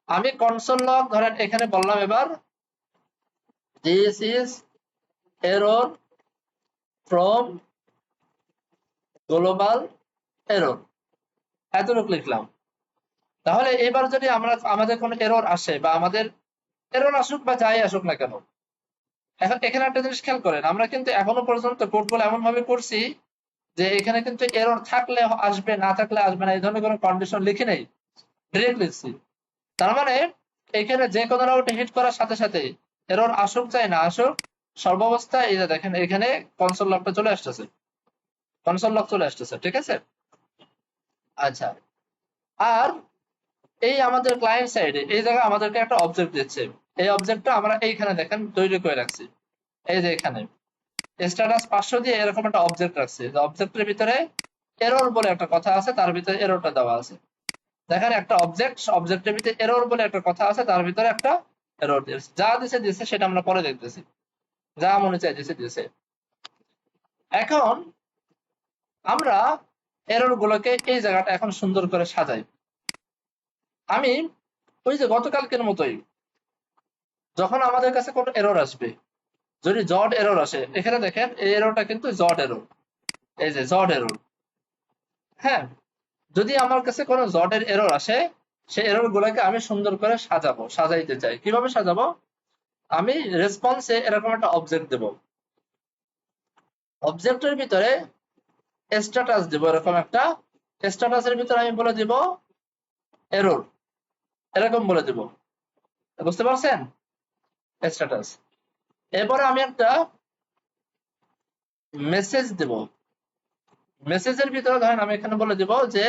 আমি কনসোল লগ ধরেন এখানে বললাম, এবার this is error from global error, এতটুকু লিখলাম। তাহলে এবার যদি আমরা আমাদের কোনো এরর আসে, বা আমাদের এরর আসুক বা যাই আসুক না কেন, এখন এখানে একটা জিনিস খেয়াল করেন, আমরা কিন্তু এখনো পর্যন্ত কোডগুলো এমন ভাবে করছি যে এখানে কিন্তু এরর থাকলে আসবে, না থাকলে আসবে না, এই ধরনের কোনো কন্ডিশন লিখি নেই, ডিরেক্ট লিখছি। তার মানে এখানে যে কোনো রাউটে হিট করার সাথে সাথে এরর আসুক চাই না আসুক, সর্বাবস্থায় এই যে দেখেন এখানে কনসোল লকটা চলে আসতেছে, কনসোল লক চলে আসতেছে, ঠিক আছে? আচ্ছা, আর এই আমাদের ক্লায়েন্ট সাইডে এই জায়গায় আমাদেরকে একটা অবজেক্ট দিচ্ছে। এই অবজেক্টটা আমরা এইখানে দেখেন তৈরি করে রাখছি, এই যে এখানে স্ট্যাটাস 500 দিয়ে এরকম একটা অবজেক্ট রাখছি। যে অবজেক্টের ভিতরে এরর বলে একটা কথা আছে, তার ভিতরে এররটা দেওয়া আছে। দেখেন একটা অবজেক্টের ভিতরে এরর বলে একটা কথা আছে, তার ভিতরে একটা এরর দিয়েছে, যা দিছে সেটা আমরা পরে দেখতেছি, যা মনে চাই দিছে। এখন আমরা এরর গুলোকে এই জায়গাটা এখন সুন্দর করে সাজাই। আমি ওই যে গতকালকের মতোই, যখন আমাদের কাছে কোনো এরর আসবে, যদি জড এরর আসে, এখানে দেখেন এই এররটা কিন্তু জড এরর, এই যে জড এরর। হ্যাঁ, যদি আমার কাছে কোনো জটের এরর আসে, সেই এরর গুলোকে আমি সুন্দর করে সাজাইতে চাই। কিভাবে সাজাবো? আমি রেসপন্সে এরকম একটা অবজেক্ট দেব, অবজেক্টের ভিতরে স্ট্যাটাস দেব, এরকম একটা স্ট্যাটাসের ভিতরে আমি বলে দিব এরর, এরকম বলে দিব, বুঝতে পারছেন? স্ট্যাটাস। এরপরে আমি একটা মেসেজ দেব, মেসেজের ভিতরে ধরেন আমি এখানে বলে দিব যে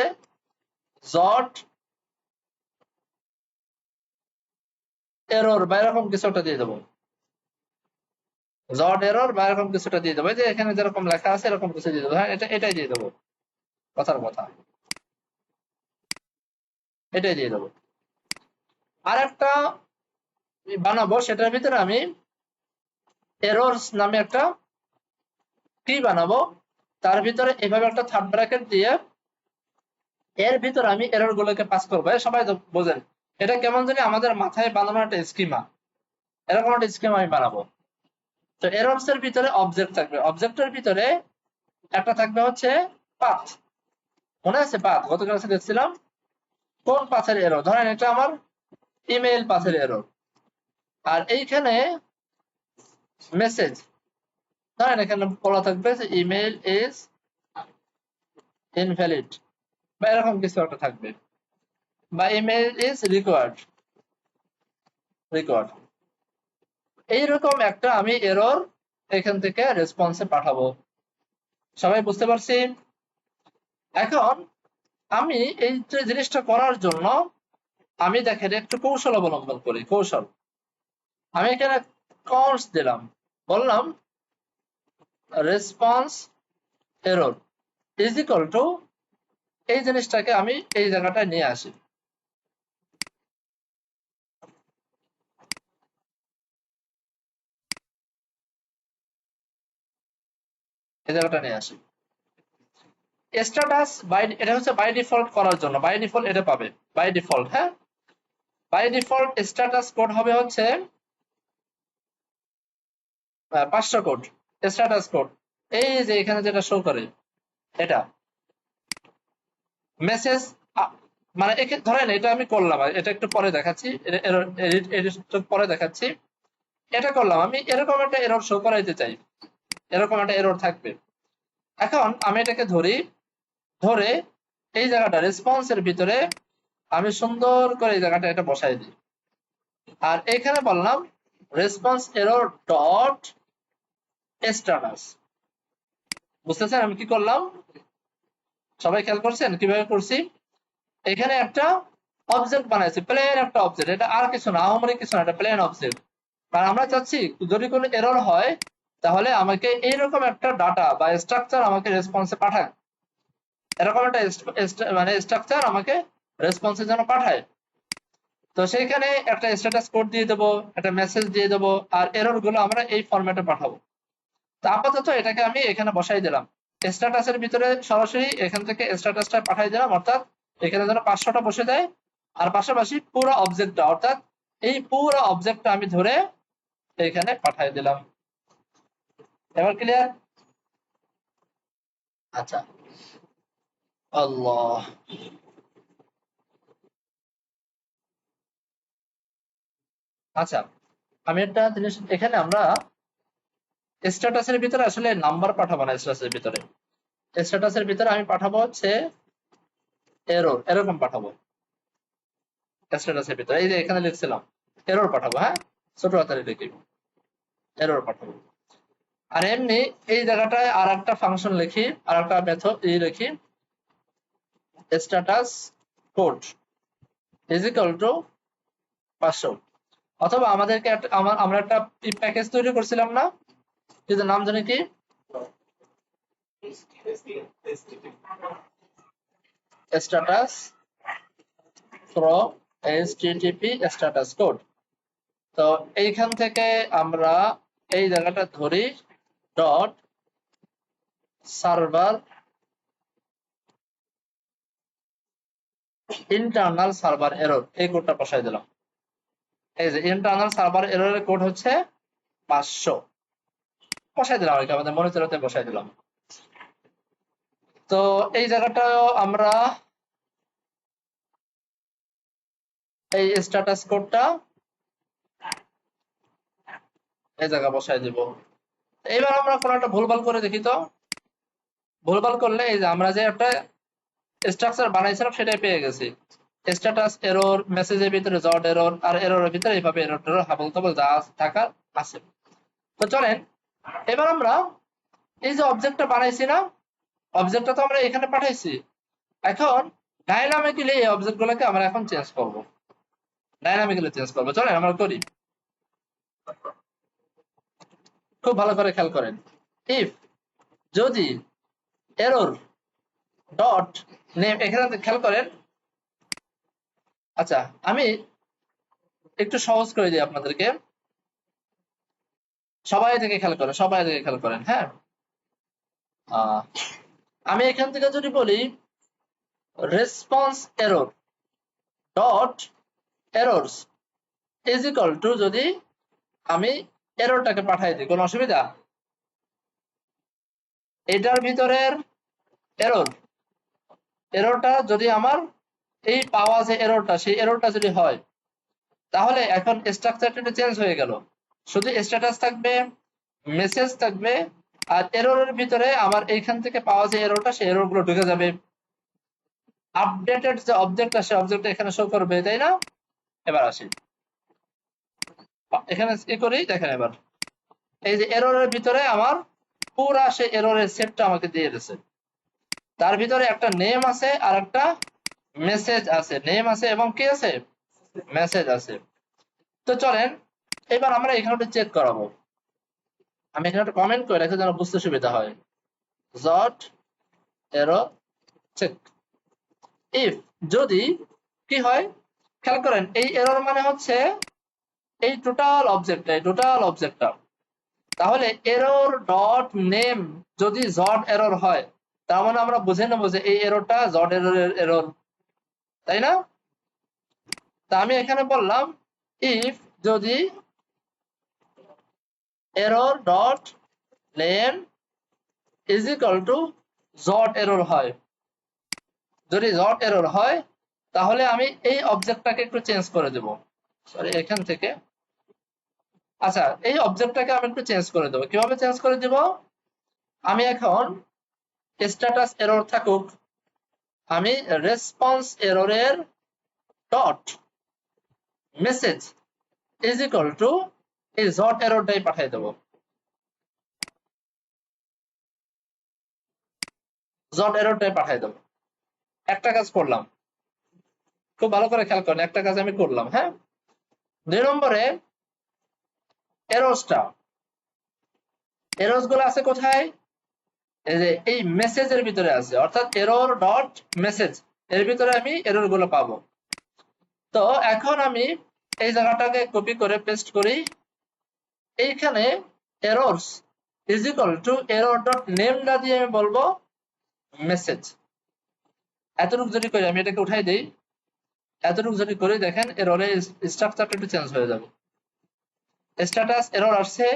জট এরর বা এরকম কিছু একটা দিয়ে দেবো, জট এরর বা এরকম কিছুটা দিয়ে দেবো, যে এখানে যেরকম লেখা আছে এরকম কিছু দিয়ে দেবো। হ্যাঁ, এটাই দিয়ে দেবো, কথার কথা, এটাই দিয়ে দেবো। আর একটা বানাবো, সেটার ভিতরে আমি এররস নামে একটা কি বানাবো, তার ভিতরে এভাবে একটা থার্ড ব্র্যাকেট দিয়ে এর ভিতরে আমি এরর গুলোকে পাস করবো। সবাই তো বোঝেন এটা কেমন জানি আমাদের মাথায় বানানো একটা স্কিমা, এরকম একটা স্কিমা আমি বানাবো। তো এররস এর ভিতরে অবজেক্ট থাকবে, অবজেক্টের ভিতরে একটা থাকবে হচ্ছে পাথ, মনে আছে পাথ? গত ক্লাসে দেখছিলাম কোন পাথের এরর, ধরেন এটা আমার ইমেইল পাথের এরর। আর এইখানে মেসেজ, ধরেন এখানে বলা থাকবে যে ইমেইল ইজ ইনভ্যালিড বা এরকম কিছু একটা থাকবে, বা ইমেইল ইজ রিকোয়ার্ড। এইরকম একটা আমি এরর এখান থেকে রেসপন্সে পাঠাবো। সবাই বুঝতে পারছি? এখন আমি এই যে জিনিসটা করার জন্য আমি দেখেন একটু কৌশল অবলম্বন করি। কৌশল, আমি এখানে কনস দিলাম, বললাম response error is equal to, এই জিনিসটাকে আমি এই জায়গাটায় নিয়ে আসি, এই জায়গাটা নিয়ে আসি। স্ট্যাটাস বাই, এটা হচ্ছে বাই ডিফল্ট করার জন্য, বাই ডিফল্ট এটা পাবে, বাই ডিফল্ট। হ্যাঁ, বাই ডিফল্ট স্ট্যাটাস কোড হবে হচ্ছে 500 কোড স্ট্যাটাস কোড, এই যে এখানে যেটা শো করে এটা মেসেজ, মানে ধরেন এটা আমি করলাম, এটা একটু পরে দেখাচ্ছি, পরে দেখাচ্ছি। এটা করলাম, আমি এরকম একটা এরর শো করাইতে চাই, এরকম একটা এরর থাকবে। এখন আমি এটাকে ধরে এই জায়গাটা রেসপন্সের ভিতরে আমি সুন্দর করে এই জায়গাটা এটা বসাই দিই। আর এখানে বললাম রেসপন্স এরর ডট স্ট্যাটাস। বুঝতেছেন আমি কি করলাম? সবাই খেয়াল করছেন কিভাবে করছি? এখানে একটা অবজেক্ট বানাইছি, প্লেন একটা অবজেক্ট, এটা আর কিছু না, আহামরি কিছু না, এটা প্লেন অবজেক্ট। কারণ আমরা চাচ্ছি যদি কোনো এরর হয় তাহলে আমাকে এইরকম একটা ডাটা বা স্ট্রাকচার আমাকে রেসপন্সে পাঠায়, এরকম একটা মানে স্ট্রাকচার আমাকে রেসপন্সের জন্য পাঠায়। তো সেইখানে একটা স্ট্যাটাস কোড দিয়ে দেবো, একটা মেসেজ দিয়ে দেবো, আর এরর গুলো আমরা এই ফরম্যাটে পাঠাবো। তো আপাতত এটাকে আমি এখানে বসাই দিলাম, স্ট্যাটাসের ভিতরে সরাসরি এখান থেকে স্ট্যাটাসটা পাঠাই দিলাম, অর্থাৎ এখানে যেন 500টা বসে যায়। আর পাশাপাশি পুরো অবজেক্টটা, অর্থাৎ এই পুরো অবজেক্টটা আমি ধরে এখানে পাঠাই দিলাম। এবার ক্লিয়ার? আচ্ছা, আল্লাহ, আচ্ছা, আমি একটা জিনিস এখানে আমরা স্ট্যাটাসের ভিতরে আসলে নাম্বার পাঠাবো না, স্ট্যাটাসের ভিতরে আমি পাঠাবো হচ্ছে এরর, এরকম পাঠাবো স্ট্যাটাসের ভিতরে, এই যে এখানে লিখছিলাম এরর পাঠাবো। হ্যাঁ, ছোট হাতের লিখি এরর পাঠাবো। আর এমনি এই জায়গাটায় আর একটা ফাংশন লিখি, আর একটা মেথড লিখি, status code is equal to 500। অথবা আমাদেরকে আমরা একটা প্যাকেজ তৈরি করছিলাম না, কিন্তু নাম জানি কি, status from http status code। তো এইখান থেকে আমরা এই জায়গাটা ধরি dot server internal server error, এই কোডটা বসাই দিলাম। এই যে ইন্টারনাল সার্ভার এররের কোড হচ্ছে 500, বসাই দিলাম আর কি, আমাদের মনিটরেতে বসাই দিলাম। তো এই জায়গাটাও আমরা এই স্ট্যাটাস কোডটা এই জায়গা বসাই দিব। এবার আমরা কোনো একটা ভুলভাল করে দেখি তো। ভুলভাল করলে এই যে আমরা যে একটা স্ট্রাকচার বানাইছিলাম সেটাই পেয়ে গেছি। স্ট্যাটাস এরর, মেসেজের ভিতরে জট এরর, আর এররের ভিতরে এইভাবে এরর টেরর হাবল তাবল যা থাকার আছে। তো চলেন এবার আমরা এই যে অবজেক্টটা বানাইছি না, অবজেক্টটা তো আমরা এখানে পাঠাইছি। এখন ডাইনামিক্যালি এই অবজেক্ট গুলোকে আমরা এখন চেঞ্জ করব, ডাইনামিক্যালি চেঞ্জ করব। চলেন আমরা করি। খুব ভালো করে খেয়াল করেন, ইফ যদি এরর ডট নেম, এখানে খেয়াল করেন। আচ্ছা আমি একটু সহজ করে দিই আপনাদেরকে, সবাই থেকে খেয়াল করেন, সবাই থেকে খেয়াল করেন। হ্যাঁ, আমি এখান থেকে যদি বলি response error dot errors is equal to, যদি আমি এররটাকে পাঠাই দিই, কোনো অসুবিধা? এটার ভিতরের এরর, এররটা যদি আমার এই পাওয়া যে এররটা, সেই এররটা যদি হয়, তাহলে এখন স্ট্রাকচারটা চেঞ্জ হয়ে গেল। শুধু স্ট্যাটাস থাকবে, মেসেজ থাকবে, আর এররের ভিতরে আমার এইখান থেকে পাওয়া যে এররটা, সেই এরর গুলো ঢুকে যাবে। আপডেটেড যে অবজেক্ট আছে, অবজেক্ট এখানে শো করবে, তাই না? এবার আসি এখানে কি করি দেখেন। এবার এই যে এররের ভিতরে আমার পুরা সেই এররের সেটটা আমাকে দিয়ে দিয়েছে। তার ভিতরে একটা নেম আছে আর একটা মেসেজ আছে, নেম আছে এবং কি আছে, মেসেজ আছে। তো চলেন এবার আমরা এখানে একটু চেক করাবো। আমি এখানে একটা কমেন্ট করে রাখি যেন বুঝতে সুবিধা হয়। জট এরর চেক, ইফ যদি কি হয়, খেয়াল করেন এই এরর মানে হচ্ছে এই টোটাল অবজেক্টটা। তাহলে এরর ডট নেম যদি জট এরর হয়, তার মানে আমরা বুঝে নেবো যে এই এররটা জট এররের এরর, তাই না? তা আমি এখানে বললাম ইফ যদি error dot name is equal to জট এরর হয়, যদি জট এরর হয় তাহলে আমি এই অবজেক্টটাকে একটু চেঞ্জ করে দেব। সরি, এখান থেকে, আচ্ছা এই অবজেক্টটাকে আমি একটু চেঞ্জ করে দেবো। কিভাবে চেঞ্জ করে দেব? আমি এখন স্ট্যাটাস এরর থাকুক, আমি রেসপন্স এররের dot message is equal to এই জট এররটাই পাঠিয়ে দেবো। জট এররটাই পাঠিয়ে দেবো। একটা কাজ করলাম, খুব ভালো করে খেয়াল করেন, একটা কাজ আমি করলাম। হ্যাঁ, 2 নম্বরে এররসটা, এররস গুলো আছে কোথায়? এই যে এই মেসেজের ভিতরে আছে, অর্থাৎ এরর ডট মেসেজ, এর ভিতরে আমি এরর গুলো পাবো। তো এখন আমি এই জায়গাটাকে কপি করে পেস্ট করি, এইখানে errors is equal to error dot নেমটা দিয়ে আমি বলবো মেসেজ। এতটুকু যদি করি, আমি এটাকে উঠাই দিই, এতটুকু যদি করি দেখেন এররের স্ট্রাকচারটা একটু চেঞ্জ হয়ে যাবে। স্ট্যাটাস এরর আসছে,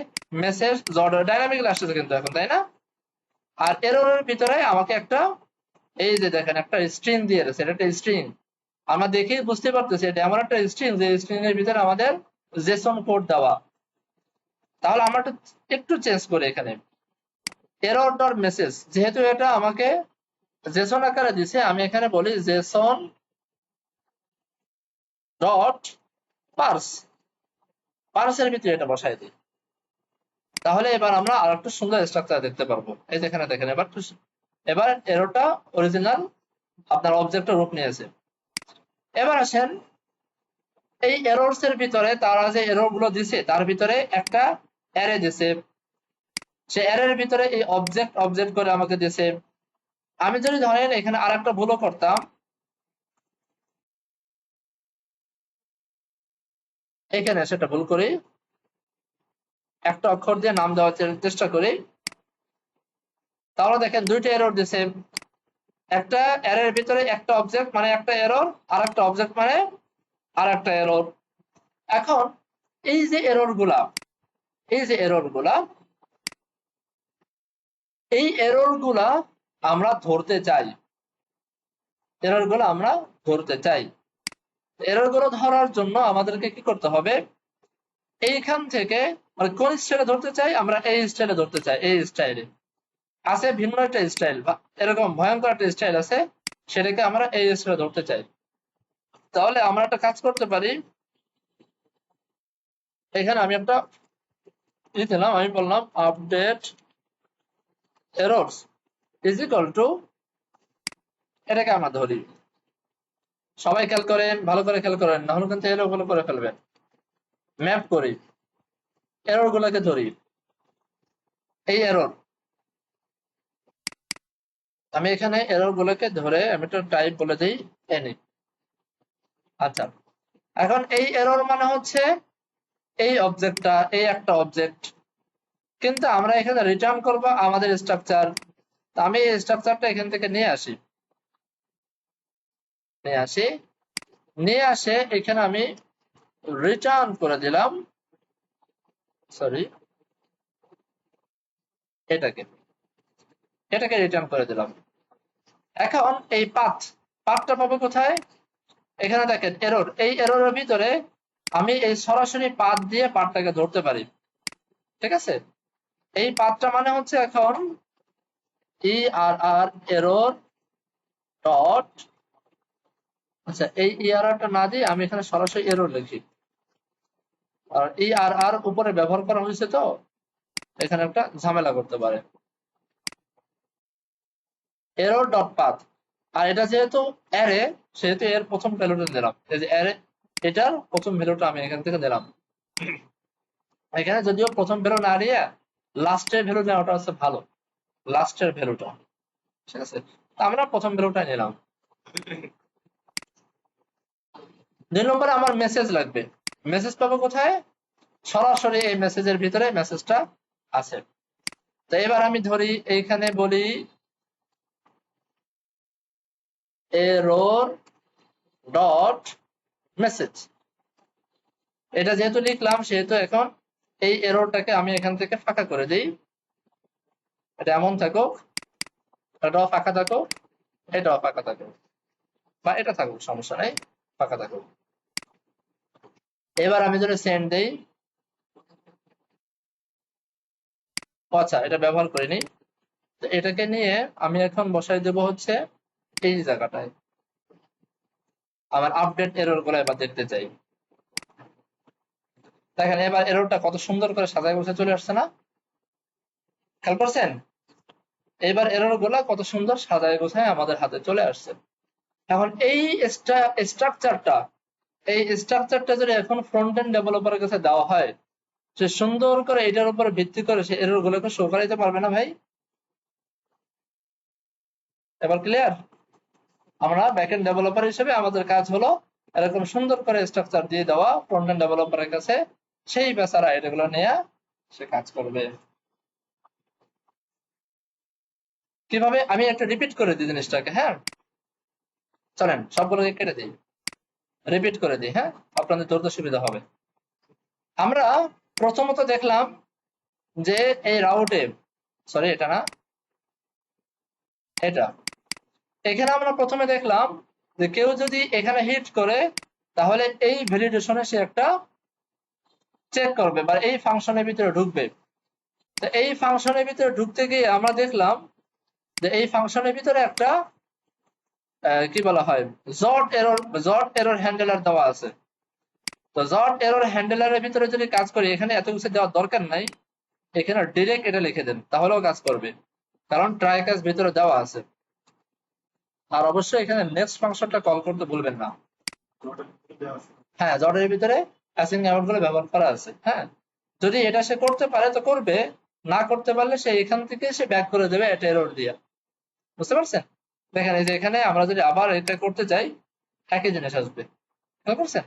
মেসেজ জট ডাইনামিক্যালি আসছে কিন্তু এখন, তাই না? আর এররের ভিতরে আমাকে একটা, এই যে দেখেন একটা স্ট্রিং দিয়ে দিয়েছে, এটা একটা স্ট্রিং। আমরা দেখেই বুঝতে পারতেছি এটা এমন একটা স্ট্রিং যে স্ট্রিং এর ভিতরে আমাদের জেসন কোড দেওয়া। তাহলে আমরা একটু চেঞ্জ করি এখানে, এরর ডট মেসেজ, যেহেতু এটা আমাকে জেসন আকারে দিছে, আমি এখানে বলি জেসন ডট পার্স, পার্সের ভিতরে এটা বসাই দিই। তাহলে এবার আমরা আর একটা সুন্দর স্ট্রাকচার দেখতে পারবো। এই যেখানে দেখেন এবার এবার এররটা অরিজিনাল আপনার অবজেক্টের রূপ নিয়েছে। এবার আসেন এই এররস এর ভিতরে তারা যে এরর গুলো দিছে তার ভিতরে একটা অ্যারে দিছে, সে অ্যারের ভিতরে এই অবজেক্ট করে আমাকে দিছে। আমি যদি ধরেন এখানে আরেকটা ভুলও করতাম, এখানে সেটা ভুল করি, একটা অক্ষর দিয়ে নাম দেওয়ার চেষ্টা করি, তাহলে দেখেন দুইটা এরর দিছে। একটা এরর ভিতরে একটা অবজেক্ট মানে একটা এরর, আর একটা অবজেক্ট মানে আর একটা এরর। এখন এই যে এরর গুলা, এই যে এরর গুলা, এই এরর গুলা আমরা ধরতে চাই, এরর গুলো আমরা ধরতে চাই। এরর গুলো ধরার জন্য আমাদেরকে কি করতে হবে, এইখান থেকে মানে কোন স্টাইলে ধরতে চাই, আমরা এই স্টাইলে ধরতে চাই। এই স্টাইলে আছে ভিন্ন একটা স্টাইল বা এরকম ভয়ঙ্কর একটা স্টাইল আছে, সেটাকে আমরা এই স্টাইলে ধরতে চাই। তাহলে আমরা একটা কাজ করতে পারি, এখানে আমি একটা দিলাম, আমি বললাম update errors is equal to, এটাকে আমরা ধরি। সবাই খেয়াল করেন, ভালো করে খেয়াল করেন, নাহলে কিন্তু এরর গুলো করে ফেলবেন। ম্যাপ করি, এরর গুলোকে ধরি। এই এরর, আমি এখানে এরর গুলোকে ধরে আমি একটা টাইপ বলে দিই এনি। আচ্ছা, এখন এই এরর মানে হচ্ছে এই অবজেক্টটা, এই একটা অবজেক্ট, কিন্তু আমরা এখানে রিটার্ন করব আমাদের স্ট্রাকচার। আমি এই স্ট্রাকচারটা এখান থেকে নিয়ে আসি, নিয়ে আসি, নিয়ে আসে এখানে আমি রিটার্ন করে দিলাম, সরি এটাকে, এটাকে রিটার্ন করে দিলাম। এখন এই পাথটা পাবো কোথায়, এখানে দেখেন এরর, এই এররের ভিতরে আমি এই সরাসরি পাথ দিয়ে পাথটাকে ধরতে পারি। ঠিক আছে, এই পাথটা মানে হচ্ছে এখন ERR এরর ডট, আচ্ছা এই ERRটা না দিয়ে আমি এখানে সরাসরি এরর লিখি, আর ERR উপরে ব্যবহার করা হয়েছে তো এখানে একটা ঝামেলা করতে পারে। এরর ডট পাথ, আর এটা যেহেতু অ্যারে সেহেতু এর প্রথম ভ্যালুটা দিলাম, এই যে অ্যারে, এটার প্রথম ভ্যালুটা আমি এখান থেকে দিলাম। এখানে যদিও প্রথম ভ্যালু না নিয়ে লাস্টের ভ্যালু নেওয়াটা হচ্ছে ভালো, লাস্টের ভ্যালুটা। ঠিক আছে, আমরা প্রথম ভ্যালুটা নিলাম। 2 নম্বরে আমার মেসেজ লাগবে, মেসেজ পাবো কোথায়, সরাসরি এই মেসেজের ভিতরে মেসেজটা আছে। তো এবার আমি ধরি এইখানে বলি এরর ডট মেসেজ, এটা যেহেতু লিখলাম সেহেতু এখন এই এররটাকে আমি এখান থেকে ফাঁকা করে দিই। এটা এমন থাকুক, এটাও ফাঁকা থাকুক, এটাও ফাঁকা থাকুক, বা এটা থাকুক, সমস্যা নেই, ফাঁকা থাকুক। এবার আমি যদি সেন্ড দেই, আচ্ছা এটা ব্যবহার করিনি, তো এটাকে নিয়ে আমি এখন বসাই দেব হচ্ছে এই জায়গাটায়। আমার আপডেট এরর গুলো এবার দেখতে চাই, দেখেন এবার এররটা কত সুন্দর করে সাজায় গুছিয়ে চলে আসছে না, খেয়াল করছেন? এবার এরর গুলা কত সুন্দর সাজায় গোছায় আমাদের হাতে চলে আসছে। এখন এই স্ট্রাকচারটা, এই স্ট্রাকচারটা যদি এখন ফ্রন্ট এন্ড ডেভেলপারের কাছে দেওয়া হয়, সে সুন্দর করে এটার উপরে ভিত্তি করে সে এরর গুলোকে শো করাইতে পারবে না ভাই? এবার ক্লিয়ার? আমরা ব্যাকএন্ড ডেভেলপার হিসেবে আমাদের কাজ হলো এরকম সুন্দর করে স্ট্রাকচার দিয়ে দেওয়া ফ্রন্ট এন্ড ডেভেলপারের কাছে, সেই বেচারা এটাগুলো নিয়ে সে কাজ করবে। কিভাবে, আমি একটা রিপিট করে দিই জিনিসটাকে, হ্যাঁ চলেন সবগুলোকে কেটে দিই, রিপিট করে দিই, হ্যাঁ আপনাদের ধরতে সুবিধা হবে। আমরা প্রথমত দেখলাম যে এই রাউটে, সরি এটা না, এটা, এখানে আমরা প্রথমে দেখলাম যে কেউ যদি এখানে হিট করে তাহলে এই ভ্যালিডেশনে সে একটা চেক করবে বা এই ফাংশনের ভিতরে ঢুকবে। তো এই ফাংশনের ভিতরে ঢুকতে গিয়ে আমরা দেখলাম যে এই ফাংশনের ভিতরে একটা কি বলা হয়, জট এরর হ্যান্ডেলার দেওয়া আছে। তো জট এরর হ্যান্ডেলারের ভিতরে যদি কাজ করি, এখানে এত কিছু দেওয়ার দরকার নাই, এখানে ডিরেক্ট এটা লিখে দেন তাহলেও কাজ করবে, কারণ ট্রাই কাজ ভিতরে দেওয়া আছে। আর অবশ্যই এখানে নেক্সট ফাংশনটা কল করতে ভুলবেন না। হ্যাঁ জটের ভিতরে অ্যাসিং অ্যাবাউট গুলো ব্যবহার করা আছে। হ্যাঁ, যদি এটা সে করতে পারে তো করবে, না করতে পারলে সে এখান থেকে সে ব্যাক করে দেবে এটা এরর দিয়ে। বুঝতে পারছেন? দেখেন এই যে এখানে আমরা যদি আবার এটা করতে চাই একই জিনিস আসবে, বুঝতে পারছেন?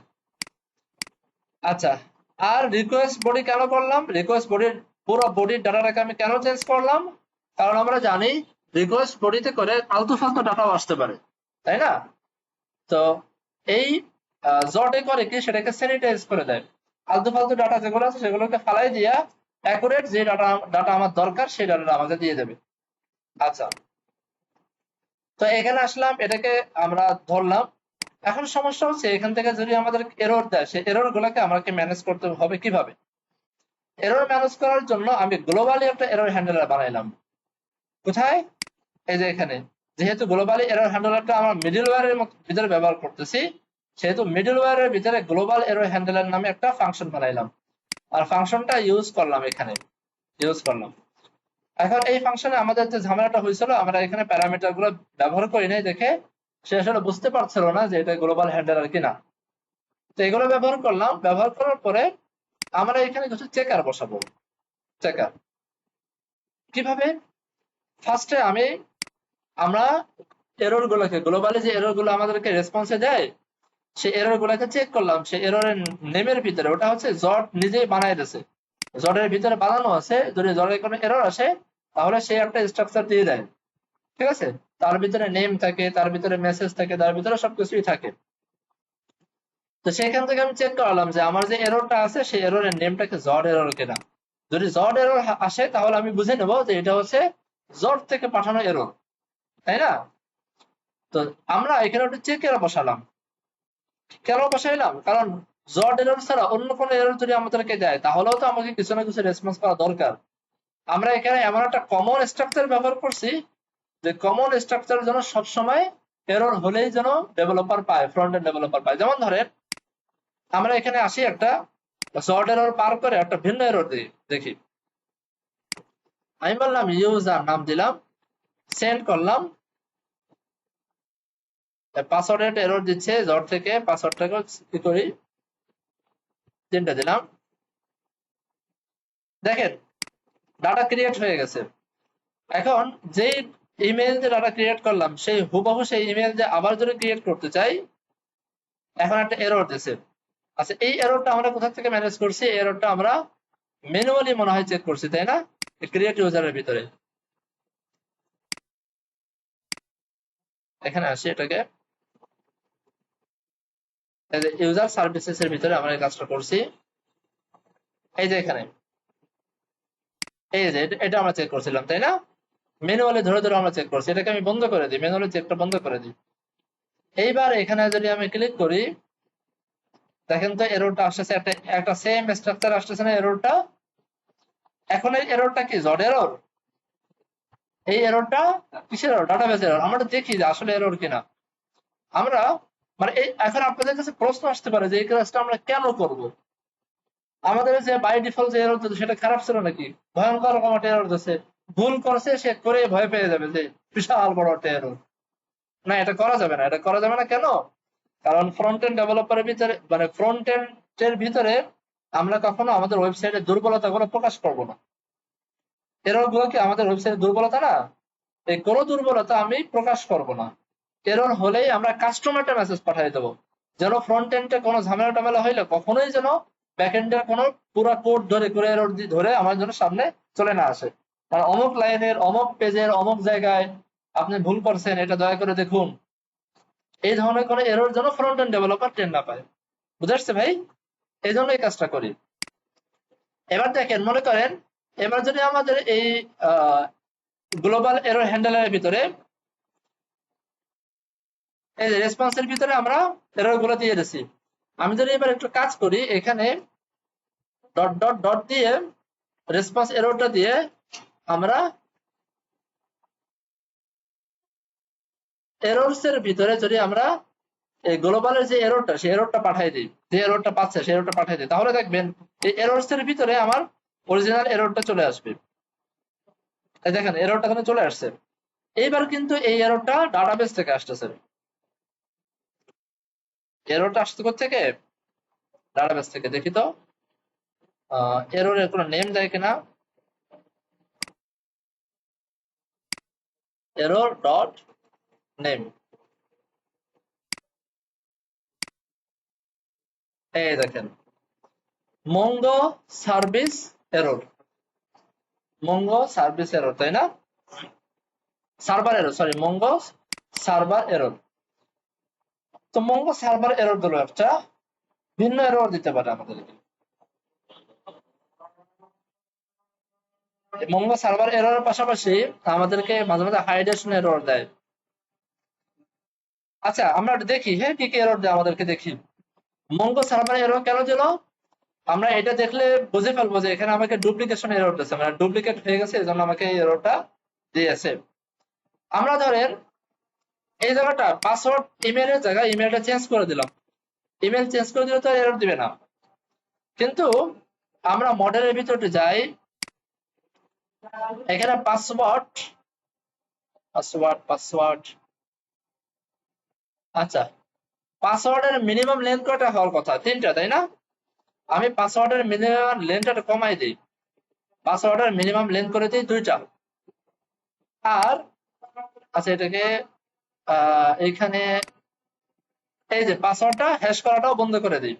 আচ্ছা, আর রিকোয়েস্ট বডি কেন করলাম? রিকোয়েস্ট বডির পুরো বডির ডাটাটাকে আমি কেন চেঞ্জ করলাম? কারণ আমরা জানি রিকোয়েস্ট বডিতে করে আলতু ফালতু ডাটাও আসতে পারে, তাই না? তো এই জটে করে কি সেটাকে স্যানিটাইজ করে দেয়। আলতু ফালতু ডাটা যেগুলো আছে সেগুলোকে ফালাই দিয়া অ্যাকুরেট যে ডাটা ডাটা আমার দরকার সেই ডাটাটা আমাকে দিয়ে দেবে। আচ্ছা, তো এখানে আসলাম, এটাকে আমরা ধরলাম। এখন সমস্যা হচ্ছে এখান থেকে যদি আমাদের এরর দেয়, সেই এরর গুলাকে আমাকে ম্যানেজ করতে হবে কিভাবে? এরর ম্যানেজ করার জন্য আমি গ্লোবালি একটা এরর হ্যান্ডেলার বানাইলাম। কোথায়? এই যে এখানে। যেহেতু গ্লোবালি এরর হ্যান্ডেলারটা আমরা মিডলওয়্যারের ভিতরে ব্যবহার করতেছি, সেহেতু মিডলওয়্যারের ভিতরে গ্লোবাল এরর হ্যান্ডেলার নামে একটা ফাংশন বানাইলাম, আর ফাংশনটা ইউজ করলাম, এখানে ইউজ করলাম। এখন এই ফাংশনে আমাদের যে ঝামেলাটা হয়েছিল, আমরা এখানে প্যারামিটার গুলো ব্যবহার করি নাই দেখে সে আসলে বুঝতে পারছিল না যে এটা গ্লোবাল হ্যান্ডেলার কিনা। তো এগুলো ব্যবহার করলাম, ব্যবহার করার পরে আমরা এখানে কিছু চেকার বসাবো। চেকার কিভাবে? ফার্স্টে আমরা এরর গুলোকে গ্লোবালি যে এরর গুলো আমাদেরকে রেসপন্সে দেয়, সেই এরর গুলোকে চেক করলাম। সেই এররের নেমের ভিতরে ওটা হচ্ছে জট নিজেই বানাই দিয়েছে, জটের ভিতরে বানানো আছে। যদি জটের কোনো এরর আসে তাহলে সে একটা স্ট্রাকচার দিয়ে দেয়, ঠিক আছে? তার ভিতরে নেম থাকে, তার ভিতরে মেসেজ থাকে, তার ভিতরে সবকিছুই থাকে। তো সেখান থেকে আমি চেক করলাম যে আমার যে এররটা আছে সেই এররের নেমটা কি জড এরর কিনা। যদি জড এরর আসে তাহলে আমি বুঝে নেব যে এটা হচ্ছে জড থেকে পাঠানো এরর, তাই না? তো আমরা এখানে একটা চেক এরর বসালাম। কেন বসাইলাম? কারণ জড এরর ছাড়া অন্য কোনো এরর যদি আমাদেরকে দেয় তাহলেও তো আমাকে কিছু না কিছু রেসপন্স করা দরকার। আমরা এখানে এমন একটা কমন স্ট্রাকচার ব্যবহার করছি যে কমন স্ট্রাকচারের জন্য সবসময় এরর হলেই যেন ডেভেলপার পায়, ফ্রন্ট এন্ড ডেভেলপার পায়। যেমন ধরেন আমরা এখানে আসি, একটা জড এরর পার করে একটা ভিন্ন এরর দিই, দেখি। আমি বললাম ইউজার নাম দিলাম, সেন্ড করলাম, পাসওয়ার্ডের এরর দিচ্ছে জড থেকে, পাসওয়ার্ডটাকে কি করি, তিনটা দিলাম। দেখেন ডাটা ক্রিয়েট হয়ে গেছে। এখন যেই ইমেল যে ডাটা ক্রিয়েট করলাম সেই হুবহু সেই ইমেল যে আবার যদি ক্রিয়েট করতে চাই, এখন একটা এরর দিছে। আচ্ছা, এই এররটা আমরা কোথা থেকে ম্যানেজ করছি? এই এররটা আমরা ম্যানুয়ালি মনে হয় চেক করছি, তাই না? ক্রিয়েট ইউজারের ভিতরে। এখানে আসি, এটাকে ইউজার সার্ভিসেস এর ভিতরে আমরা এই কাজটা করছি। এই যে এখানে, এই যে এটা আমরা চেক করছিলাম, তাই না? ম্যানুয়ালি ধরে ধরে আমরা চেক করছি। এটাকে আমি বন্ধ করে দিই, ম্যানুয়ালি চেকটা বন্ধ করে দিই। এইবার এখানে যদি আমি ক্লিক করি, দেখেন তো এররটা আসতেছে, একটা একটা সেম স্ট্রাকচার আসতেছে না এররটা? এখন এই এররটা কি জড এরর? এই এররটা কিসের এরর? Database error. আমরা দেখি যে আসলে এরর কিনা। আমরা মানে এই এখন আপনাদের কাছে প্রশ্ন আসতে পারে যে এই কাজটা আমরা কেন করব? আমাদের যে বাই ডিফল্ট যে এরর দিচ্ছে সেটা খারাপ ছিল নাকি? ভয়ঙ্কর রকম একটা এরর দিচ্ছে, ভুল করছে সে করে ভয় পেয়ে যাবে যে বিশাল বড় একটা এরর। না, এটা করা যাবে না। এটা করা যাবে না কেন? কারণ ফ্রন্ট এন্ড ডেভেলপারের ভিতরে, মানে ফ্রন্ট এন্ড ভিতরে আমরা কখনো আমাদের ওয়েবসাইটের দুর্বলতাগুলো প্রকাশ করব না। এরর গুলো কি আমাদের ওয়েবসাইটের দুর্বলতা না? এই কোনো দুর্বলতা আমি প্রকাশ করব না। এরর হলেই আমরা কাস্টমারটা মেসেজ পাঠিয়ে দেবো, যেন ফ্রন্ট এন্ডে কোনো ঝামেলা টামেলা হইলে কখনোই যেন ব্যাক এন্ডের কোনো পুরো কোড ধরে করে এরর ধরে আমার জন্য সামনে চলে না আসে। মানে অমুক লাইনের অমুক পেজের অমুক জায়গায় আপনি ভুল করছেন, এটা দয়া করে দেখুন। এই ধরনের কোনো এরর যেন ফ্রন্ট এন্ড ডেভেলপার টের না পায়। বুঝে আসছে ভাই? এই জন্য এই কাজটা করি। এবার দেখেন, মনে করেন এবার যদি আমাদের এই গ্লোবাল এরর হ্যান্ডেলের ভিতরে এই যে রেসপন্সের ভিতরে আমরা এরর গুলো দিয়ে দিছি। আমি যদি এবার একটু কাজ করি, এখানে ডট ডট ডট দিয়ে রেসপন্স এররটা দিয়ে আমরা এররস এর ভিতরে যদি আমরা এই গ্লোবালের যে এররটা সেই এররটা পাঠিয়ে দিই, যে এররটা পাচ্ছে সেই এররটা পাঠিয়ে দিই, তাহলে দেখবেন এই এররস এর ভিতরে আমার অরিজিনাল এররটা চলে আসবে। এই দেখেন এররটা এখানে চলে আসছে। এইবার কিন্তু এই এররটা ডাটাবেস থেকে আসতেছে। এররটা আসছে কোথা থেকে? ডাটাবেস থেকে। দেখি তো এররের কোনো নেম দেয় কিনা। এরর ডট নেম, এই দেখেন Mongo service error, Mongo service error, তাই না? Server error, sorry, Mongo server error. তো মঙ্গো সার্ভার এরর দিল একটা, ভিন্ন এরর দিতে পারে আমাদেরকে। মঙ্গো সার্ভার এররের পাশাপাশি আমাদেরকে মাঝে মাঝে হাইড্রেশন এরর দেয়। আচ্ছা, আমরা একটু দেখি, হ্যাঁ, কি কি এরর দেয় আমাদেরকে, দেখি। মঙ্গো সার্ভার এরর কেন দিল? আমরা এটা দেখলে বুঝে ফেলবো যে এখানে আমাকে ডুপ্লিকেশন এরর দিয়েছে, মানে ডুপ্লিকেট হয়ে গেছে, এই জন্য আমাকে এই এররটা দিয়েছে। আমরা ধরেন এই জায়গাটা পাসওয়ার্ড ইমেলের জায়গায় ইমেলটা চেঞ্জ করে দিলাম, ইমেল চেঞ্জ করে দিলে তো এরর দিবে না। কিন্তু আমরা মডেলের ভিতরে যাই, এখানে পাসওয়ার্ড পাসওয়ার্ড পাসওয়ার্ড আচ্ছা, পাসওয়ার্ডের মিনিমাম লেন্থ কয়টা হওয়ার কথা? 3টা, তাই না? আমি পাসওয়ার্ডের মিনিমাম লেন্থটা কমাই দিই, পাসওয়ার্ডের মিনিমাম লেন্থ করে দিই 2টা। আর আচ্ছা, এটাকে এইখানে এই যে পাসওয়ার্ডটা হ্যাশ করাটাও বন্ধ করে দিই।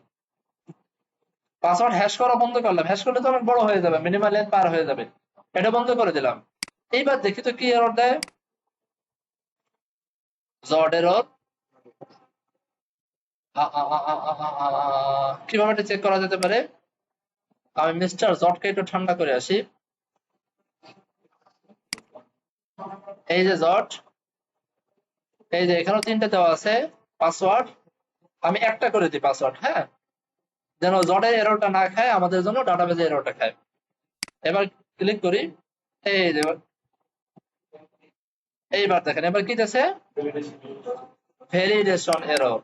পাসওয়ার্ড হ্যাশ করা বন্ধ করলাম, হ্যাশ করলে তো অনেক বড় হয়ে যাবে, মিনিমাম লেন্থ পার হয়ে যাবে, এটা বন্ধ করে দিলাম। এইবার দেখি তো কি এরর দেয়। জড এরর, কিভাবে এটা চেক করা যেতে পারে? আমি মিস্টার জডকে একটু ঠান্ডা করে আসি। এই যে জড, এই যে এখানেও 3টে দেওয়া আছে পাসওয়ার্ড, আমি একটা করে দিই পাসওয়ার্ড, হ্যাঁ, যেন জডের এররটা না খায়, আমাদের জন্য ডাটাবেজে এররটা খায়। এবার ক্লিক করি, এই যে এইবার দেখেন, এবার কি দিয়েছে? Validation error.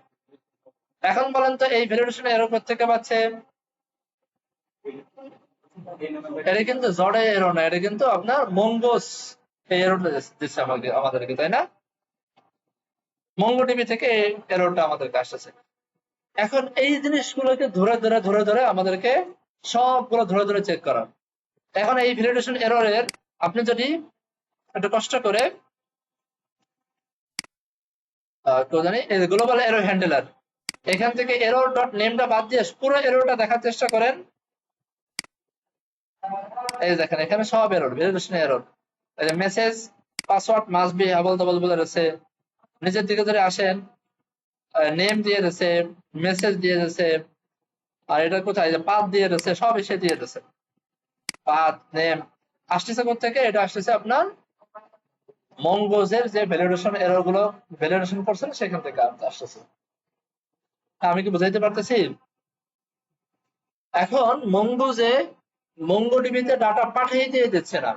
এখন বলেন তো এই ভ্যালিডেশন এরর কোথেকে পাচ্ছে? এটা কিন্তু জডে এরর না, এটা কিন্তু আপনার মঙ্গোস এই এররটা দিচ্ছে আমাদেরকে, তাই না? মঙ্গোডিবি থেকে এই এররটা আমাদেরকে আসতেছে। এখন এই জিনিসগুলোকে ধরে ধরে ধরে ধরে আমাদেরকে সবগুলো ধরে ধরে চেক করা। এখন এই ভ্যালিডেশন এররের আপনি যদি একটু কষ্ট করে কেউ জানি এই গ্লোবাল এরর হ্যান্ডেলার, এখান থেকে এরর ডট নেমটা বাদ দিয়ে পুরো এররটা দেখার চেষ্টা করেন। এই দেখেন এখানে সব এরর, ভ্যালিডেশন এরর। এই যে মেসেজ পাসওয়ার্ড মাস্ট বি আবল তাবল বলে রয়েছে, নিচের দিকে যদি আসেন নেম দিয়ে দিয়েছে, মেসেজ দিয়ে দিয়েছে, আর এটা কোথায়, যে পাথ দিয়ে দিয়েছে, সব এসে দিয়ে দিয়েছে। পাথ নেম আসতেছে কোথেকে? এটা আসতেছে আপনার মঙ্গোজের যে ভ্যালিডেশন এরর গুলো ভ্যালিডেশন করছেন সেখান থেকে আসতেছে। আমি কি বুঝাইতে পারতেছি? এখন মঙ্গোজে মঙ্গোডিবিতে ডাটা পাঠিয়ে দিয়ে দিচ্ছে না।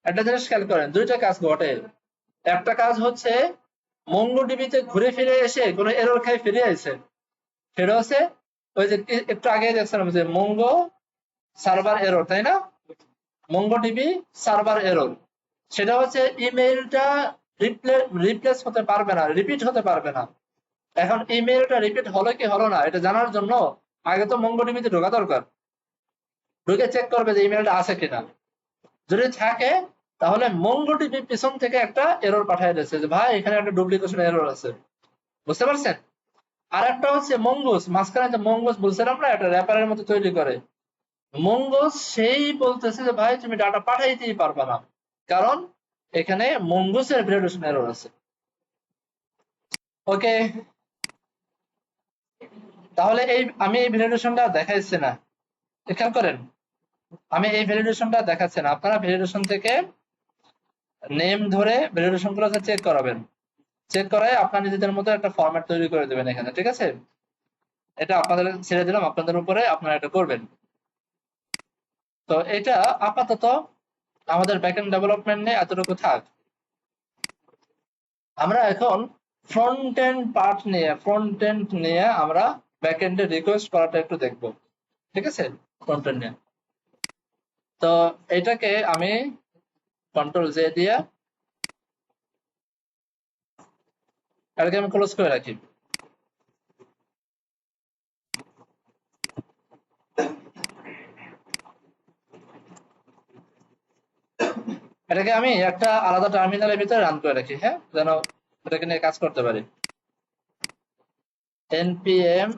একটা জিনিস খেয়াল করেন, 2টা কাজ ঘটে। একটা কাজ হচ্ছে মঙ্গোডিবিতে ঘুরে ফিরে এসে কোনো এরর খাই ফিরে আসে, সেটা হচ্ছে ওই যে একটু আগে দেখছিলাম যে মঙ্গো সার্ভার এরর, তাই না? মঙ্গোডিবি সার্ভার এরর, সেটা হচ্ছে ইমেইলটা রিপ্লেস হতে পারবে না, রিপিট হতে পারবে না। এখন ইমেইলটা রিপিট হলো কি হলো না এটা জানার জন্য আগে তো মঙ্গোডিবিতে ঢোকা দরকার, ঢুকে চেক করবে যে ইমেইলটা আছে কিনা। যদি থাকে তাহলে মঙ্গোডিবি পিছন থেকে একটা এরর পাঠিয়ে দিয়েছে যে ভাই এখানে একটা ডুপ্লিকেশন এরর আছে, বুঝতে পারছেন? আর একটা হচ্ছে মঙ্গোস, মাঝখানে যে মঙ্গোস বলছিলাম না, একটা র্যাপারের মতো তৈরি করে, মঙ্গোস সেই বলতেছে যে ভাই তুমি ডাটা পাঠাইতেই পারবে না, কারণ এখানে মঙ্গোসের ভ্যালিডেশন এরর আছে। ওকে, তাহলে আমি এই ভ্যালিডেশনটা দেখাইছি না, খেয়াল করেন, আমি এই ভ্যালিডেশনটা দেখাচ্ছি না, আপনারা ভ্যালিডেশন থেকে নেম ধরে ভ্যালিডেশন গুলো চেক করাবেন, চেক করায় আপনার নিজেদের মতো একটা ফরম্যাট তৈরি করে দেবেন এখানে, ঠিক আছে? এটা আপনাদের ছেড়ে দিলাম, আপনাদের উপরে, আপনারা এটা করবেন। তো এটা আপাতত আমাদের ব্যাকএন্ড ডেভেলপমেন্ট নিয়ে এতটুকু থাক। আমরা এখন ফ্রন্ট এন্ড পার্ট নিয়ে, ফ্রন্ট এন্ড নিয়ে আমরা ব্যাকএন্ডে রিকোয়েস্ট করাটা একটু দেখবো, ঠিক আছে? ফ্রন্ট এন্ড নিয়ে, তো এটাকে আমি কন্ট্রোল জে দিয়ে এটাকে আমি ক্লোজ করে রাখি। এটাকে আমি একটা আলাদা টার্মিনালের ভিতরে রান করে রাখি, হ্যাঁ, যেন এটাকে নিয়ে কাজ করতে পারি। npm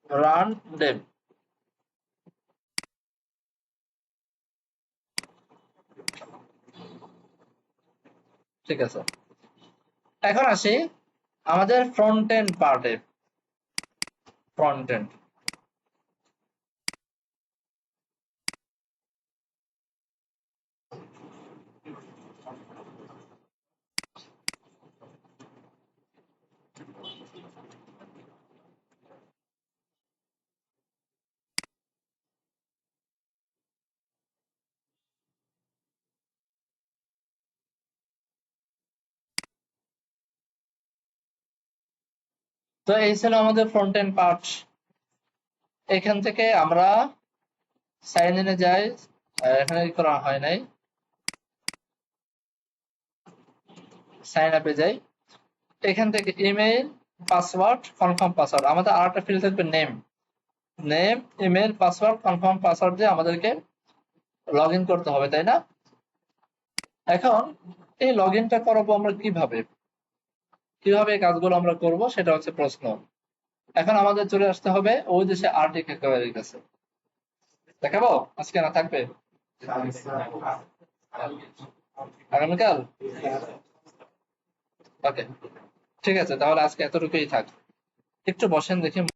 run dev, ঠিক আছে, এখন আসি আমাদের ফ্রন্ট এন্ড পার্টে। ফ্রন্ট এন্ড, তো এই ছিল আমাদের ফ্রন্ট এন্ড পার্ট। এখান থেকে আমরা সাইন ইনে যাই, এখানে করা হয় নাই, সাইন আপে যাই। এখান থেকে ইমেইল, পাসওয়ার্ড, কনফার্ম পাসওয়ার্ড, আমাদের আরেকটা ফিল্ড থাকবে name. Name, email, password, confirm password দিয়ে আমাদেরকে লগ ইন করতে হবে, তাই না? এখন এই লগ ইনটা করাবো আমরা কিভাবে, কিভাবে এই কাজগুলো আমরা করব সেটা হচ্ছে প্রশ্ন। এখন আমাদের চলে আসতে হবে ওই দেশে আর্টিক একেবারে কাছে। দেখাবো আজকে না থাকবে আগামীকাল? ওকে, ঠিক আছে, তাহলে আজকে এতটুকুই থাক। একটু বসেন দেখি।